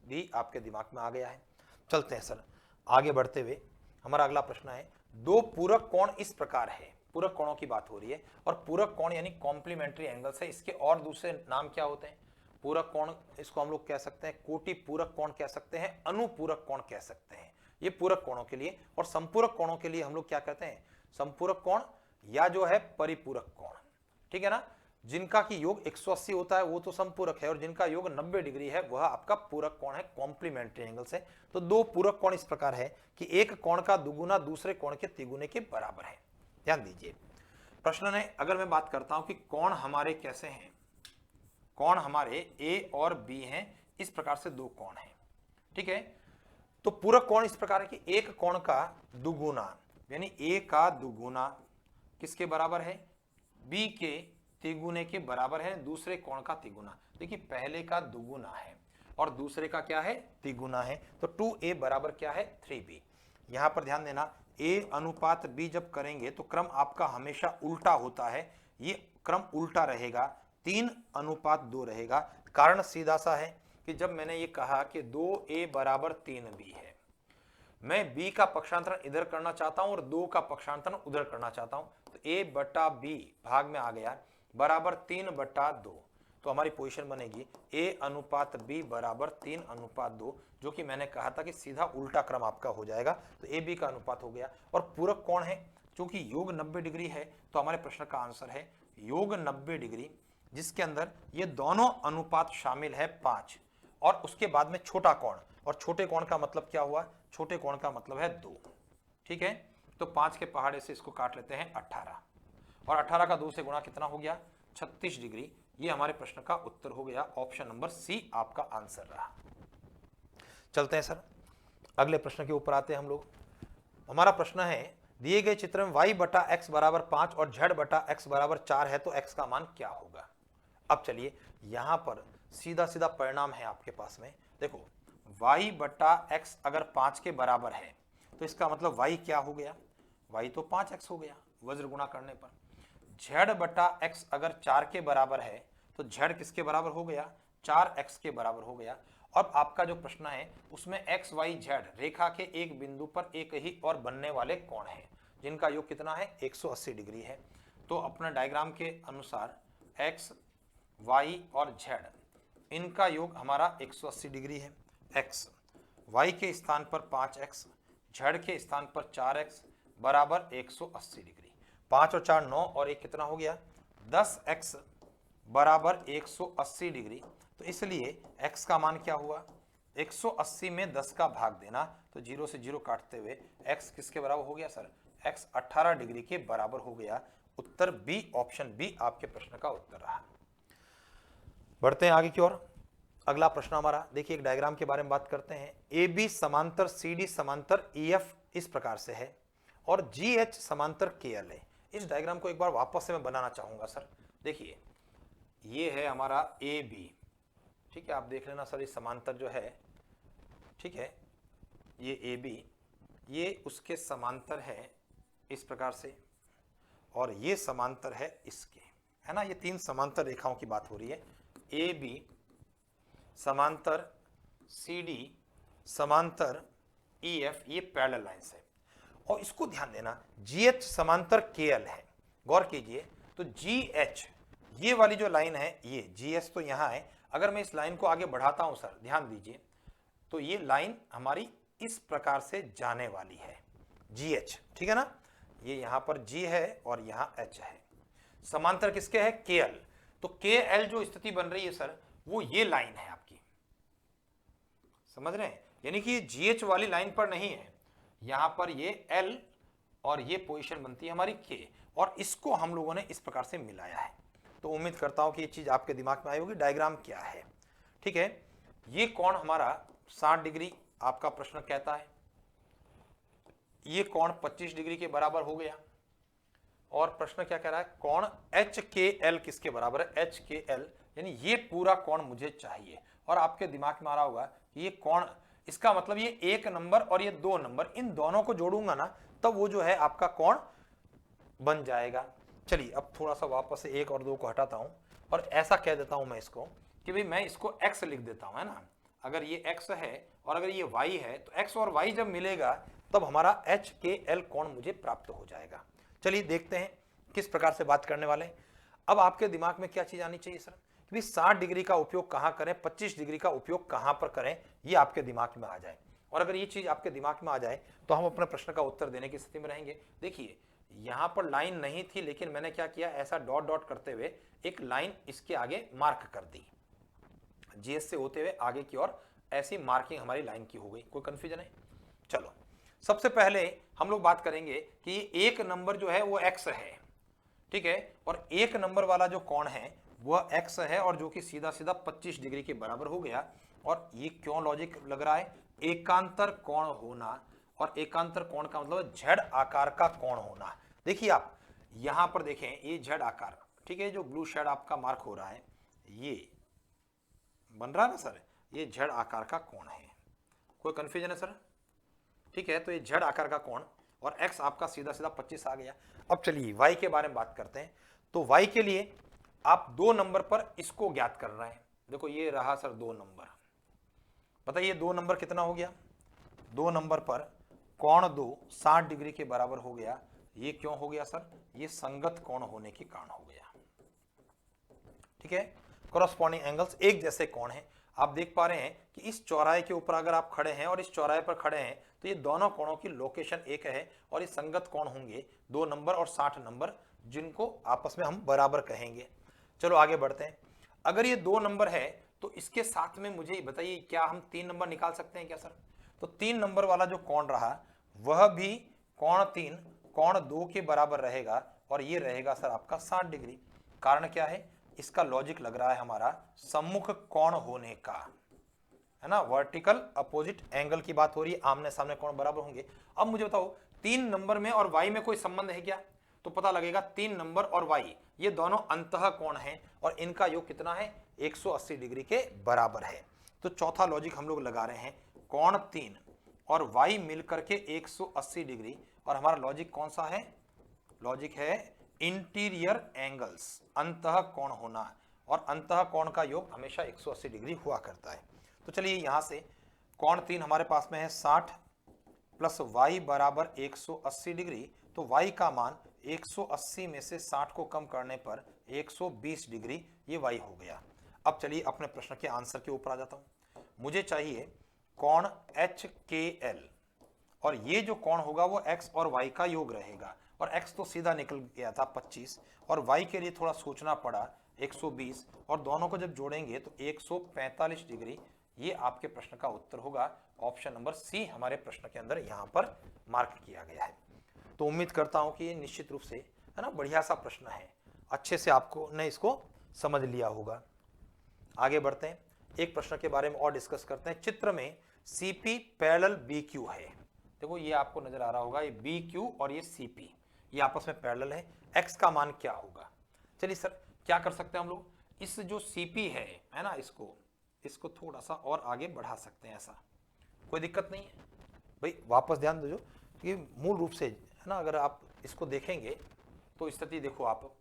भी आपके दिमाग में आ गया है। चलते हैं सर आगे बढ़ते हुए, हमारा अगला प्रश्न है, 2 पूरक कोण इस प्रकार है, पूरक कोणों की बात हो रही है, और पूरक कोण यानी कॉम्प्लीमेंट्री एंगल्स है। इसके और दूसरे नाम क्या होते हैं, पूरक कोण इसको हम लोग कह सकते हैं, कोटि पूरक कोण कह सकते हैं, अनुपूरक कोण कह सकते हैं। ये पूरक कोणों के लिए। और संपूरक कोणों के लिए हम लोग क्या कहते हैं, संपूरक कोण या जो है परिपूरक कोण, ठीक है ना। जिनका की योग 180 होता है वो तो संपूरक है, और जिनका योग 90 डिग्री है वह आपका पूरक कोण है, कॉम्प्लीमेंट्री एंगल से। तो दो पूरक कोण इस प्रकार है कि एक कोण का दुगुना दूसरे कोण के तिगुने के बराबर है। ध्यान दीजिए प्रश्न ने, अगर मैं बात करता हूं कि कोण हमारे कैसे हैं, कोण हमारे ए और बी हैं, इस प्रकार से दो कोण हैं, ठीक है। तो पूरक कोण इस प्रकार है कि एक कोण का दुगुना, यानी ए का दुगुना किसके बराबर है, बी के तिगुने के बराबर है, दूसरे कोण का तिगुना। देखिए पहले का दुगुना है और दूसरे का क्या है, तिगुना है। तो 2a बराबर क्या है, 3b। यहां पर ध्यान देना, a अनुपात b जब करेंगे तो क्रम आपका हमेशा उल्टा होता है, ये क्रम उल्टा रहेगा, 3 अनुपात 2 रहेगा। कारण सीधा सा है कि जब मैंने ये कहा कि 2a बराबर 3b है, मैं b का पक्षांतरण इधर करना चाहता हूं और 2 का पक्षांतरण उधर करना चाहता हूं, तो a बटा b भाग में आ गया बराबर 3 बटा 2। तो हमारी पोजीशन बनेगी a अनुपात b बराबर 3 अनुपात 2, जो कि मैंने कहा था कि सीधा उल्टा क्रम आपका हो जाएगा। तो a b का अनुपात हो गया। और पूरक कोण है, चूंकि योग 90 डिग्री है, तो हमारे प्रश्न का आंसर है योग 90 डिग्री, जिसके अंदर ये दोनों अनुपात शामिल है 5, और उसके बाद में छोटा कोण, और छोटे कोण का मतलब क्या हुआ, छोटे कोण का मतलब है 2, ठीक है। तो 5 के पहाड़े से इसको काट लेते हैं 18, और 18 का 2 से गुणा कितना हो गया, 36 डिग्री। ये हमारे प्रश्न का उत्तर हो गया, ऑप्शन नंबर सी आपका आंसर रहा। चलते हैं सर अगले प्रश्न के ऊपर आते हैं हम लोग। हमारा प्रश्न है, दिए गए चित्र में y बटा x बराबर 5 और z बटा x बराबर 4 है, तो x का मान क्या होगा। अब चलिए यहां पर सीधा सीधा परिणाम है आपके पास में। देखो y बटा x अगर 5 के बराबर है तो इसका मतलब y क्या हो गया, y तो 5x हो गया वज्र गुणा करने पर। z बटा x अगर 4 के बराबर है तो z किसके बराबर हो गया, 4x के बराबर हो गया। अब आपका जो प्रश्न है उसमें x y z रेखा के एक बिंदु पर एक ही और बनने वाले कोण हैं, जिनका योग कितना है, 180 डिग्री है। तो अपना डायग्राम के अनुसार x y और z इनका योग हमारा 180 डिग्री है। x y के स्थान पर 5x, z के स्थान पर 4x बराबर 180 डिग्री। 5 और 4 9 और 1 कितना हो गया, 10x बराबर 180 डिग्री। तो इसलिए x का मान क्या हुआ, 180 में 10 का भाग देना, तो 0 से 0 काटते हुए x किसके बराबर हो गया सर, x 18 डिग्री के बराबर हो गया। उत्तर बी, ऑप्शन बी आपके प्रश्न का उत्तर रहा। बढ़ते हैं आगे की ओर। अगला प्रश्न हमारा, देखिए एक डायग्राम के बारे में बात करते हैं। ए बी समांतर सी डी समांतर ई एफ इस प्रकार से है, और जी एच समांतर के एल है। इस डायग्राम को एक बार वापस से मैं बनाना चाहूंगा सर। देखिए ये है हमारा ए बी, ठीक है, आप देख लेना सर, ये समांतर जो है, ठीक है, ये ए बी, ये उसके समांतर है इस प्रकार से, और ये समांतर है इसके, है ना। ये 3 समांतर रेखाओं की बात हो रही है, ए बी समांतर सी डी समांतर ई एफ, ये पैरेलल लाइंस है। और इसको ध्यान देना, जी एच समांतर के एल है, गौर कीजिए। तो जी एच ये वाली जो लाइन है, ये जी एच तो यहाँ है, अगर मैं इस लाइन को आगे बढ़ाता हूं सर, ध्यान दीजिए, तो ये लाइन हमारी इस प्रकार से जाने वाली है, जी एच, ठीक है ना। ये यहां पर जी है और यहां एच है, समांतर किसके है, के एल। तो के एल जो स्थिति बन रही है सर, वो ये लाइन है आपकी, समझ रहे हैं, यानी कि ये जी एच वाली लाइन पर नहीं है, यहां पर ये एल और ये पोजीशन बनती है हमारी के, और इसको हम लोगों ने इस प्रकार से मिलाया है। तो उम्मीद करता हूं कि ये चीज आपके दिमाग में आई होगी, डायग्राम क्या है, ठीक है। ये कोण हमारा 60 डिग्री आपका प्रश्न कहता है, ये कोण 25 डिग्री के बराबर हो गया। और प्रश्न क्या कह रहा है, कोण एच के एल किसके बराबर है, एच के एल, यानी ये पूरा कोण मुझे चाहिए। और आपके दिमाग में आ रहा होगा कि ये कोण, इसका मतलब ये 1 नंबर और ये 2 नंबर, इन दोनों को जोड़ूंगा ना, तब वो जो है आपका कोण बन जाएगा। चलिए अब थोड़ा सा वापस से 1 और 2 को हटाता हूं, और ऐसा कह देता हूं मैं इसको कि भाई मैं इसको x लिख देता हूं, है ना। अगर ये x है और अगर ये y है, तो x और y जब मिलेगा तब हमारा एच के एल कोण मुझे प्राप्त हो जाएगा। चलिए देखते हैं किस प्रकार से बात करने वाले हैं। अब आपके दिमाग में क्या चीज आनी चाहिए सर, कि 60 डिग्री का उपयोग कहां करें, 25 डिग्री का उपयोग कहां पर करें, ये आपके दिमाग में आ जाए। और अगर ये चीज आपके दिमाग में आ जाए तो हम अपने प्रश्न का उत्तर देने की स्थिति में रहेंगे। देखिए यहां पर लाइन नहीं थी, लेकिन मैंने क्या किया, ऐसा डॉट डॉट करते हुए एक लाइन इसके आगे मार्क कर दी, जीएस से होते हुए आगे की ओर ऐसी मार्किंग हमारी लाइन की हो गई। कोई कंफ्यूजन है? चलो सबसे पहले हम लोग बात करेंगे कि एक नंबर जो है वो एक्स है, ठीक है, और एक नंबर वाला जो कोण है वह एक्स है, और जो कि सीधा सीधा 25 डिग्री के बराबर हो गया। और ये क्यों लॉजिक लग रहा है, एकांतर कोण होना, और एकांतर कोण का मतलब झेड आकार का कोण होना। देखिए आप यहां पर देखें, ये झेड आकार, ठीक है, जो ब्लू शेड आपका मार्क हो रहा है ये बन रहा है ना सर, ये झेड आकार का कोण है। कोई कंफ्यूजन है सर? ठीक है, तो ये झेड आकार का कोण और x आपका सीधा सीधा 25 आ गया। अब चलिए y के बारे में बात करते हैं। तो y के लिए आप 2 नंबर पर इसको ज्ञात कर रहे हैं। देखो ये रहा सर 2 नंबर, बताइए 2 नंबर कितना हो गया, 2 नंबर पर कोण 2 60 डिग्री के बराबर हो गया। ये क्यों हो गया सर, ये संगत कोण होने के कारण हो गया, ठीक है, कॉरस्पॉन्डिंग एंगल्स एक जैसे कोण हैं। आप देख पा रहे हैं कि इस चौराहे के ऊपर अगर आप खड़े हैं और इस चौराहे पर खड़े हैं तो ये दोनों कोणों की लोकेशन एक है, और ये संगत कोण होंगे 2 नंबर और 60 नंबर, जिनको आपस में हम बराबर कहेंगे। चलो आगे बढ़ते हैं। अगर ये 2 नंबर है तो इसके साथ में मुझे बताइए, क्या हम 3 नंबर निकाल सकते हैं क्या सर? तो 3 नंबर वाला जो कोण रहा वह भी कोण 3 कोण 2 के बराबर रहेगा, और ये रहेगा सर आपका 60 डिग्री। कारण क्या है, इसका लॉजिक लग रहा है हमारा सम्मुख कोण होने का, है ना, वर्टिकल अपोजिट एंगल की बात हो रही है, आमने सामने कोण बराबर होंगे। अब मुझे बताओ 3 नंबर में और y में कोई संबंध है क्या? तो पता लगेगा 3 नंबर और y ये दोनों अंतः कोण हैं, और इनका योग कितना है, 180 डिग्री के बराबर है। तो चौथा लॉजिक हम लोग लगा रहे हैं, कोण 3 और y मिलकर के 180 डिग्री, और हमारा लॉजिक कौन सा है, लॉजिक है इंटीरियर एंगल्स, अंतः कोण होना, और अंतः कोण का योग हमेशा 180 डिग्री हुआ करता है। तो चलिए यहां से कोण 3 हमारे पास में है 60 प्लस y बराबर 180 डिग्री, तो y का मान 180 में से 60 को कम करने पर 120 डिग्री, ये y हो गया। अब चलिए अपने प्रश्न के आंसर के ऊपर आ जाता हूं। मुझे चाहिए कोण HKL, और ये जो कोण होगा वो x और y का योग रहेगा, और x तो सीधा निकल गया था 25, और y के लिए थोड़ा सोचना पड़ा 120, और दोनों को जब जोड़ेंगे तो 145 डिग्री, ये आपके प्रश्न का उत्तर होगा। ऑप्शन नंबर सी हमारे प्रश्न के अंदर यहाँ पर मार्क किया गया है। तो उम्मीद करता हूँ कि ये निश्चित रूप से, है ना, बढ़िया सा प्रश्न है, अच्छे से आपको ने इसको समझ लिया होगा। आगे बढ़ते हैं, एक प्रश्न के बारे में और डिस्कस करते हैं। चित्र में CP पैरेलल BQ है। देखो ये आपको नजर आ रहा होगा, ये BQ और ये CP ये आपस में पैरेलल है। x का मान क्या होगा? चलिए सर क्या कर सकते हैं हम लोग, इस जो CP है ना, इसको थोड़ा सा और आगे बढ़ा सकते हैं, ऐसा कोई दिक्कत नहीं है भाई। वापस ध्यान दो, कि मूल रूप से, है ना, अगर आप इसको देखेंगे तो स्थिति देखो आप,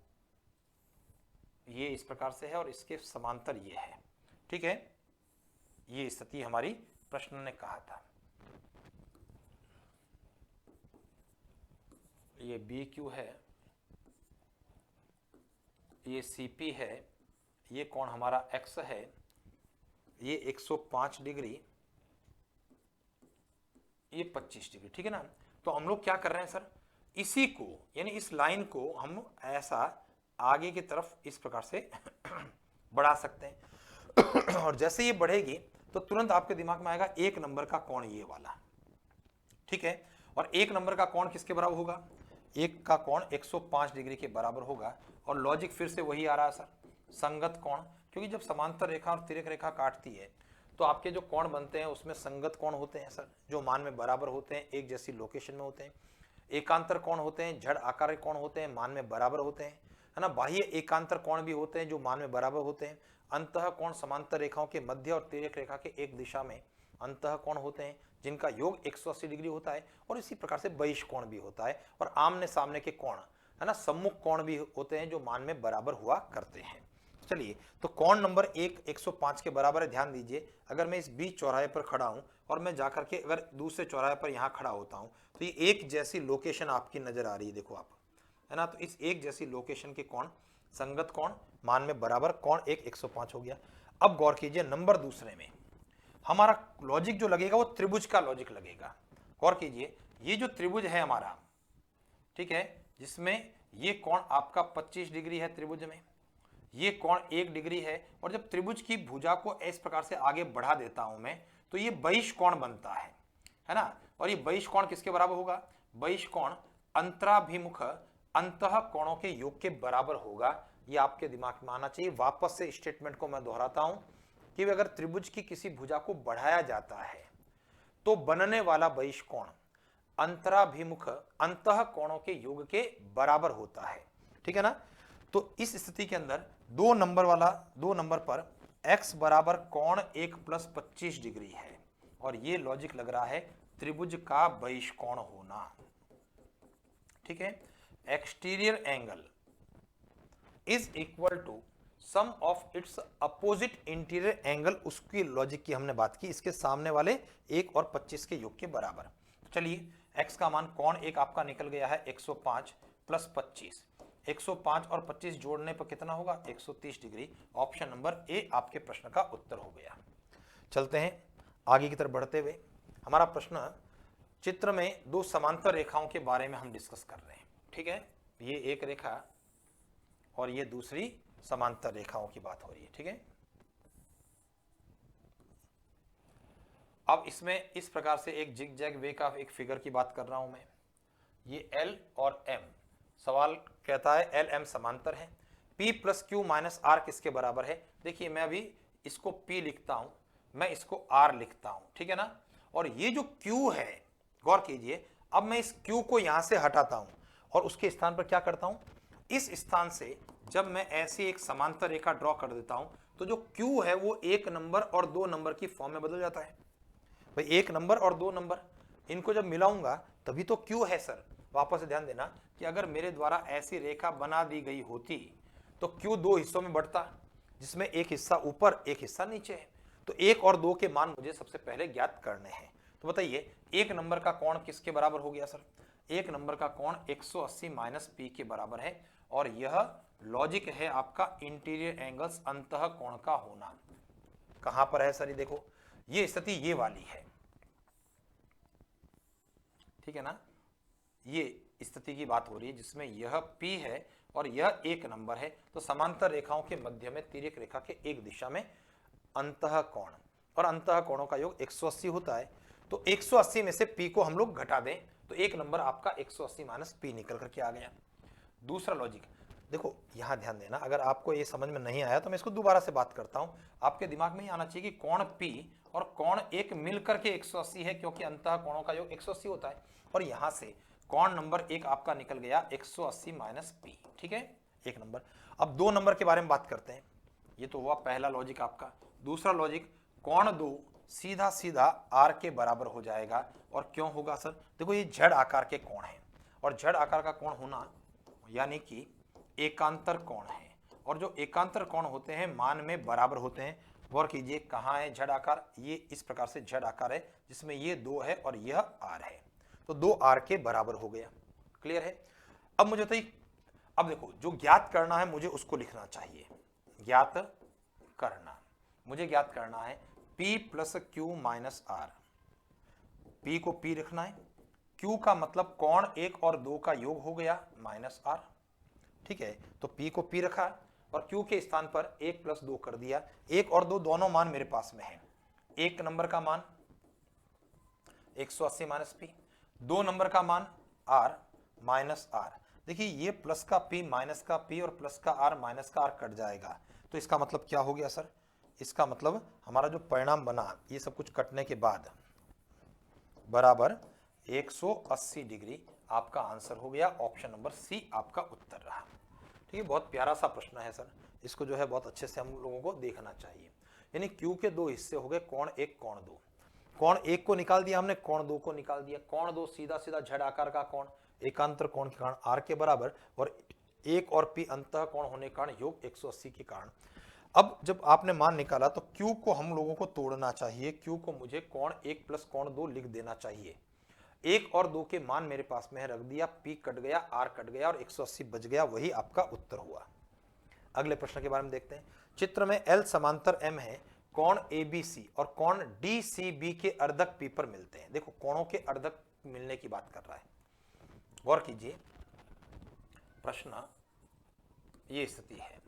ये इस प्रकार से है और इसके समांतर ये है, ठीक है, ये स्थिति हमारी प्रश्न ने कहा था। ये BQ है, ये CP है, ये कोण हमारा x है, ये 105 डिग्री, ये 25 डिग्री, ठीक है ना। तो हम लोग क्या कर रहे हैं सर, इसी को यानी इस लाइन को हम ऐसा आगे की तरफ इस प्रकार से बढ़ा सकते हैं और जैसे ये बढ़ेगी तो तुरंत आपके दिमाग में आएगा 1 नंबर का कोण ये वाला, ठीक है, और 1 नंबर का कोण किसके बराबर होगा, 1 का कोण 105 डिग्री के बराबर होगा। और लॉजिक फिर से वही आ रहा है सर, संगत कोण, क्योंकि जब समांतर रेखा और तिर्यक रेखा काटती है तो आपके जो कोण बनते हैं उसमें संगत कोण होते हैं सर, जो मान में बराबर होते हैं, एक जैसी लोकेशन में होते हैं। एकांतर कोण होते हैं, झड़ आकार कोण होते हैं, मान में बराबर होते हैं, है ना। बाह्य एकांतर कोण भी होते हैं जो मान में बराबर होते हैं। अंतः कोण समांतर रेखाओं के मध्य और तिर्यक रेखा के एक दिशा में अंतः कोण होते हैं जिनका योग 180 डिग्री होता है। और इसी प्रकार से बहिष कोण भी होता है, और आमने सामने के कोण, है ना, सम्मुख कोण भी होते हैं जो मान में बराबर हुआ करते हैं। चलिए, तो कोण नंबर 1 105 के बराबर है। ध्यान दीजिए, अगर मैं इस बीच चौराहे पर खड़ा हूं और मैं जाकर के अगर दूसरे चौराहे पर यहां खड़ा होता हूं तो ये एक जैसी लोकेशन आपकी नजर आ रही है, देखो आप, है ना। तो इस एक जैसी लोकेशन के कोण संगत कोण मान में बराबर कोण एक 105 हो गया। अब गौर कीजिए नंबर दूसरे में हमारा लॉजिक जो लगेगा वो त्रिभुज का लॉजिक लगेगा। गौर कीजिए ये जो त्रिभुज है हमारा, ठीक है, जिसमें ये कोण आपका 25 डिग्री है त्रिभुज में, ये कोण 1 डिग्री है, और जब त्रिभुज की भुजा को इस प्रकार से आगे बढ़ा देता हूं मैं तो ये बहिष कोण बनता है ना। और ये बहिष कोण किसके बराबर होगा? बहिष कोण अंतराभिमुख अंतः कोणों के योग के बराबर होगा। ये आपके दिमाग में आना चाहिए। वापस से स्टेटमेंट को मैं दोहराता हूं कि अगर त्रिभुज की किसी भुजा को बढ़ाया जाता है तो बनने वाला बहिष कोण अंतराभिमुख अंतः कोणों के योग के बराबर होता है, ठीक है ना। तो इस स्थिति के अंदर 2 नंबर पर x बराबर कोण 1 + 25 डिग्री है, और ये लॉजिक लग रहा है त्रिभुज का बहिष कोण होना, ठीक है। Exterior angle is equal to sum of its opposite interior angle, उसकी लॉजिक की हमने बात की, इसके सामने वाले 1 और 25 के योग के बराबर। चलिए x का मान कोण 1 आपका निकल गया है 105 + 25, 105 और 25 जोड़ने पर कितना होगा? 130 डिग्री। ऑप्शन नंबर ए आपके प्रश्न का उत्तर हो गया। चलते हैं आगे की तरफ बढ़ते हुए। हमारा प्रश्न चित्र में 2 समांतर रेखाओं के बारे में हम डिस्कस कर रहे हैं, ठीक है। ये एक रेखा और ये दूसरी समांतर रेखाओं की बात हो रही है, ठीक है। अब इसमें इस प्रकार से एक जिग जैग वे का एक फिगर की बात कर रहा हूं मैं। ये L और M, सवाल कहता है L M समांतर है, P + Q - R किसके बराबर है? देखिए मैं अभी इसको P लिखता हूं, मैं इसको R लिखता हूं, ठीक है ना। और ये जो Q है, गौर कीजिए, अब मैं इस Q को यहां से हटाता हूं और उसके स्थान पर क्या करता हूं, इस स्थान से जब मैं ऐसी एक समांतर रेखा ड्रॉ कर देता हूं तो जो Q है वो 1 नंबर और 2 नंबर की फॉर्म में बदल जाता है। भाई 1 नंबर और 2 नंबर, इनको जब मिलाऊंगा तभी तो Q है सर। वापस से ध्यान देना कि अगर मेरे द्वारा ऐसी रेखा बना दी गई होती तो Q 2 हिस्सों में बढ़ता, जिसमें एक हिस्सा ऊपर एक हिस्सा नीचे है। तो 1 और 2 के मान मुझे सबसे पहले ज्ञात करने हैं। तो बताइए 1 नंबर का कोण किसके बराबर हो गया सर? 1 नंबर का कोण 180 - P के बराबर है, और यह लॉजिक है आपका इंटीरियर एंगल्स अंतः कोण का होना। कहां पर है सर? ये देखो, ये स्थिति ये वाली है, ठीक है ना। ये स्थिति की बात हो रही है जिसमें यह P है और यह 1 नंबर है। तो समांतर रेखाओं के मध्य में तिर्यक रेखा के एक दिशा में अंतः कोण, और अंतः कोणों का योग 180 होता है। तो 180 में से P को हम लोग घटा दें तो 1 नंबर आपका 180 - P निकल करके आ गया। दूसरा लॉजिक देखो, यहां ध्यान देना, अगर आपको ये समझ में नहीं आया तो मैं इसको दोबारा से बात करता हूं। आपके दिमाग में ये आना चाहिए कि कोण P और कोण 1 मिलकर के 180 है, क्योंकि अंतः कोणों का योग 180 होता है। और यहां से कोण नंबर 1 आपका निकल गया 180 - P, ठीक है, 1 नंबर। अब 2 नंबर के बारे में बात करते हैं। ये तो हुआ पहला लॉजिक आपका। दूसरा लॉजिक, कोण 2 सीधा सीधा R के बराबर हो जाएगा। और क्यों होगा सर? देखो ये Z आकार के कोण है, और Z आकार का कोण होना यानी कि एकांतर कोण है, और जो एकांतर कोण होते हैं मान में बराबर होते हैं। गौर कीजिए कहां है Z आकार? ये इस प्रकार से Z आकार है जिसमें ये 2 है और यह R है, तो 2 R के बराबर हो गया। क्लियर है? अब मुझे तो अब देखो, जो ज्ञात करना है मुझे उसको लिखना चाहिए। ज्ञात करना, मुझे ज्ञात करना है P + Q - R। P को P रखना है, Q का मतलब कोण 1 और 2 का योग हो गया -R, ठीक है। तो P को P रखा और Q के स्थान पर 1 + 2 कर दिया। 1 और 2 दोनों मान मेरे पास में है। 1 नंबर का मान 180 - P, 2 नंबर का मान R -R। देखिए ये प्लस का P माइनस का P और प्लस का R माइनस का R कट जाएगा। तो इसका मतलब क्या हो गया सर? इसका मतलब हमारा जो परिणाम बना, ये सब कुछ कटने के बाद बराबर 180 डिग्री आपका आंसर हो गया। ऑप्शन नंबर सी आपका उत्तर रहा। ठीक है, बहुत प्यारा सा प्रश्न है सर। इसको जो है बहुत अच्छे से हम लोगों को देखना चाहिए। यानी Q के 2 हिस्से हो गए, कोण 1 कोण 2। कोण 1 को निकाल दिया हमने, कोण 2 को निकाल दिया। कोण 2 सीधा सीधा Z आकार का कोण, एकांतर कोण के कारण R के बराबर, और 1 और P अंतः कोण होने के कारण योग 180 के कारण। अब जब आपने मान निकाला तो Q को हम लोगों को तोड़ना चाहिए। Q को मुझे कोण 1 + कोण 2 लिख देना चाहिए। 1 और 2 के मान मेरे पास में है, रख दिया, P कट गया, R कट गया और 180 बच गया। वही आपका उत्तर हुआ। अगले प्रश्न के बारे में देखते हैं। चित्र में L समांतर M है, कोण ABC और कोण DCB के अर्धक P पर मिलते हैं। देखो कोणों के अर्धक मिलने की बात कर रहा है, गौर कीजिए। प्रश्न ये स्थिति है,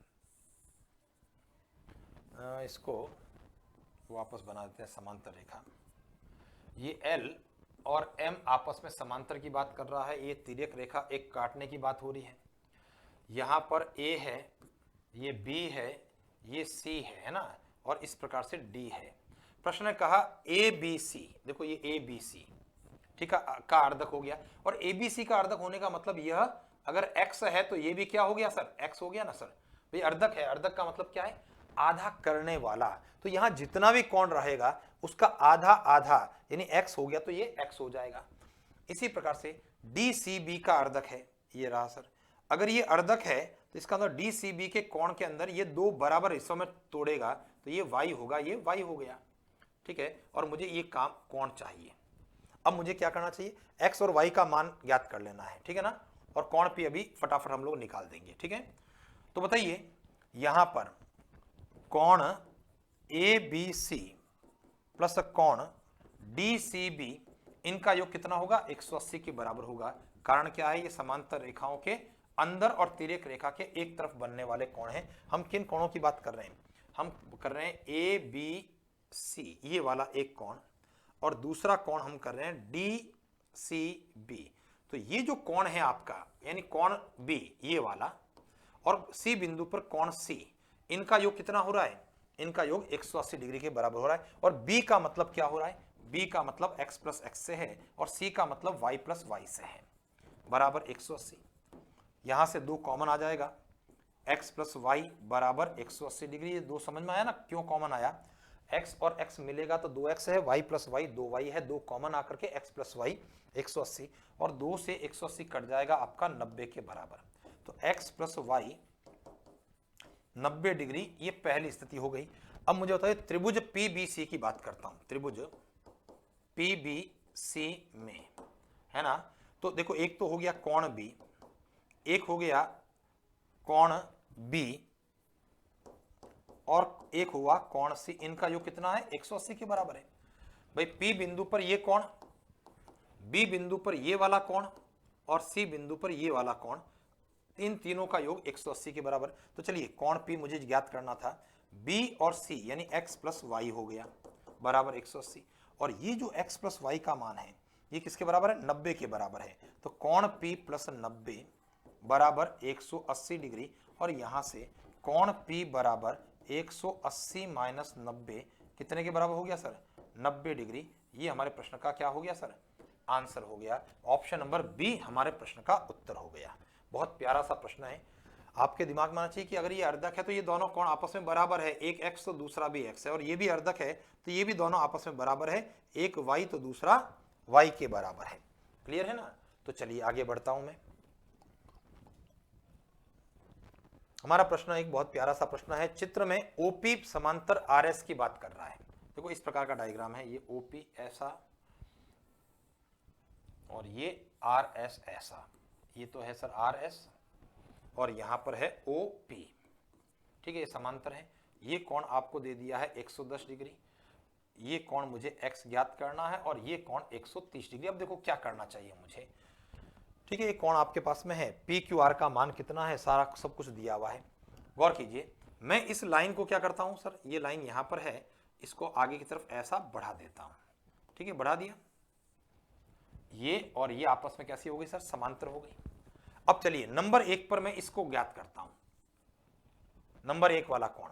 इसको वापस बना देते हैं समांतर रेखा। ये L और M आपस में समांतर की बात कर रहा है, ये तिर्यक रेखा एक काटने की बात हो रही है। यहां पर A है, ये B है, ये C है ना, और इस प्रकार से D है। प्रश्न ने कहा ABC, देखो ये ABC ठीक है का अर्धक हो गया, और ABC का अर्धक होने का मतलब यह अगर X है तो ये भी क्या हो गया सर, X हो गया ना सर। भाई अर्धक है, अर्धक का मतलब क्या है, आधा करने वाला। तो यहां जितना भी कोण रहेगा उसका आधा आधा यानी X हो गया तो ये X हो जाएगा। इसी प्रकार से DCB का अर्धक है, ये रहा सर। अगर ये अर्धक है तो इसका मतलब DCB के कोण के अंदर ये दो बराबर हिस्सों में तोड़ेगा तो ये Y होगा, ये Y हो गया, ठीक है। और मुझे ये काम कोण चाहिए। अब मुझे क्या करना चाहिए, X और Y का मान ज्ञात कर लेना है, ठीक है ना, और कोण P अभी फटाफट हम लोग निकाल देंगे, ठीक है। तो बताइए यहां पर कोण ABC प्लस कोण DCB इनका योग कितना होगा, 180 के बराबर होगा। कारण क्या है, ये समांतर रेखाओं के अंदर और तिर्यक रेखा के एक तरफ बनने वाले कोण हैं। हम किन कोणों की बात कर रहे हैं, हम कर रहे हैं ABC ये वाला एक कोण, और दूसरा कोण हम कर रहे हैं DCB। तो ये जो कोण है आपका यानी कोण B ये वाला, और C बिंदु पर कोण C, इनका योग कितना हो रहा है, इनका योग 180 डिग्री के बराबर हो रहा है। और B का मतलब क्या हो रहा है, B का मतलब x प्लस x से है, और C का मतलब y प्लस y से है, बराबर 180। यहां से दो कॉमन आ जाएगा, x प्लस वाई बराबर 180 डिग्री। ये दो समझ में आया ना क्यों कॉमन आया, x और x मिलेगा तो 2x है, y प्लस वाई 2y है, दो कॉमन आकर के x प्लस वाई 180, और 2 से 180 कट जाएगा आपका 90 के बराबर। तो x प्लस वाई 90 डिग्री, ये पहली स्थिति हो गई। अब मुझे बताइए त्रिभुज PBC की बात करता हूं, त्रिभुज PBC में है ना, तो देखो एक तो हो गया कोण B, एक हो गया कोण B, और एक हुआ कोण C। इनका योग कितना है, 180 के बराबर है। भाई P बिंदु पर ये कोण, B बिंदु पर ये वाला कोण, और C बिंदु पर ये वाला कोण, इन तीनों का योग 180 के बराबर। तो चलिए कोण P मुझे ज्ञात करना था, B और C यानी x प्लस वाई हो गया बराबर 180, और ये जो x प्लस वाई का मान है ये किसके बराबर है, 90 के बराबर है। तो कोण P प्लस 90 बराबर 180 डिग्री, और यहां से कोण P बराबर 180 माइनस 90 कितने के बराबर हो गया सर, 90 डिग्री। ये हमारे प्रश्न का क्या हो गया सर, आंसर हो गया। ऑप्शन नंबर बी हमारे प्रश्न का उत्तर हो गया। बहुत प्यारा सा प्रश्न है, आपके दिमाग में आना चाहिए कि अगर ये अर्धक है तो ये दोनों कोण आपस में बराबर है, एक x तो दूसरा भी x है, और ये भी अर्धक है तो ये भी दोनों आपस में बराबर है, एक y तो दूसरा y के बराबर है। क्लियर है ना। तो चलिए आगे बढ़ता हूं मैं। हमारा प्रश्न एक बहुत प्यारा सा प्रश्न है, चित्र में OP समांतर RS की बात कर रहा है। देखो इस प्रकार का डायग्राम है, ये OP ऐसा और ये RS ऐसा, ये तो है सर RS, और यहां पर है OP, ठीक है, ये समांतर है। ये कोण आपको दे दिया है 110 डिग्री, ये कोण मुझे x ज्ञात करना है, और ये कोण 130 डिग्री। अब देखो क्या करना चाहिए मुझे, ठीक है, ये कोण आपके पास में है, PQR का मान कितना है, सारा सब कुछ दिया हुआ है। गौर कीजिए, मैं इस लाइन को क्या करता हूं सर, ये लाइन यहां पर है, इसको आगे की तरफ ऐसा बढ़ा देता हूं, ठीक है, बढ़ा दिया, ये और ये आपस में कैसी हो गई सर, समांतर हो गई। अब चलिए नंबर 1 पर मैं इसको ज्ञात करता हूं, नंबर 1 वाला कोण।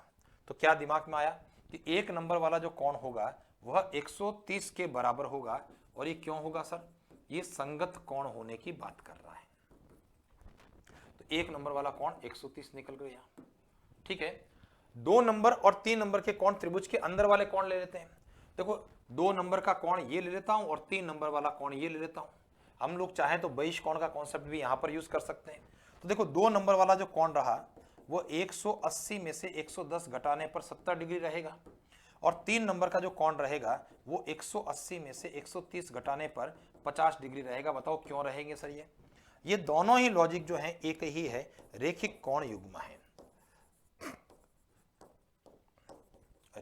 तो क्या दिमाग में आया कि 1 नंबर वाला जो कोण होगा वह 130 के बराबर होगा, और ये क्यों होगा सर, ये संगत कोण होने की बात कर रहा है। तो 1 नंबर वाला कोण 130 निकल गया, ठीक है। 2 नंबर और 3 नंबर के कोण त्रिभुज के अंदर वाले कोण ले लेते हैं। देखो 2 नंबर का कोण ये ले लेता हूं, और 3 नंबर वाला कोण ये ले लेता हूं। हम लोग चाहें तो बहिष कोण का कॉन्सेप्ट भी यहां पर यूज कर सकते हैं। तो देखो 2 नंबर वाला जो कोण रहा वो 180 में से 110 घटाने पर 70 डिग्री रहेगा, और 3 नंबर का जो कोण रहेगा वो 180 में से 130 घटाने पर 50 डिग्री रहेगा। बताओ क्यों रहेंगे सर, ये दोनों ही लॉजिक जो है एक ही है, रेखिक कोण युग्म है।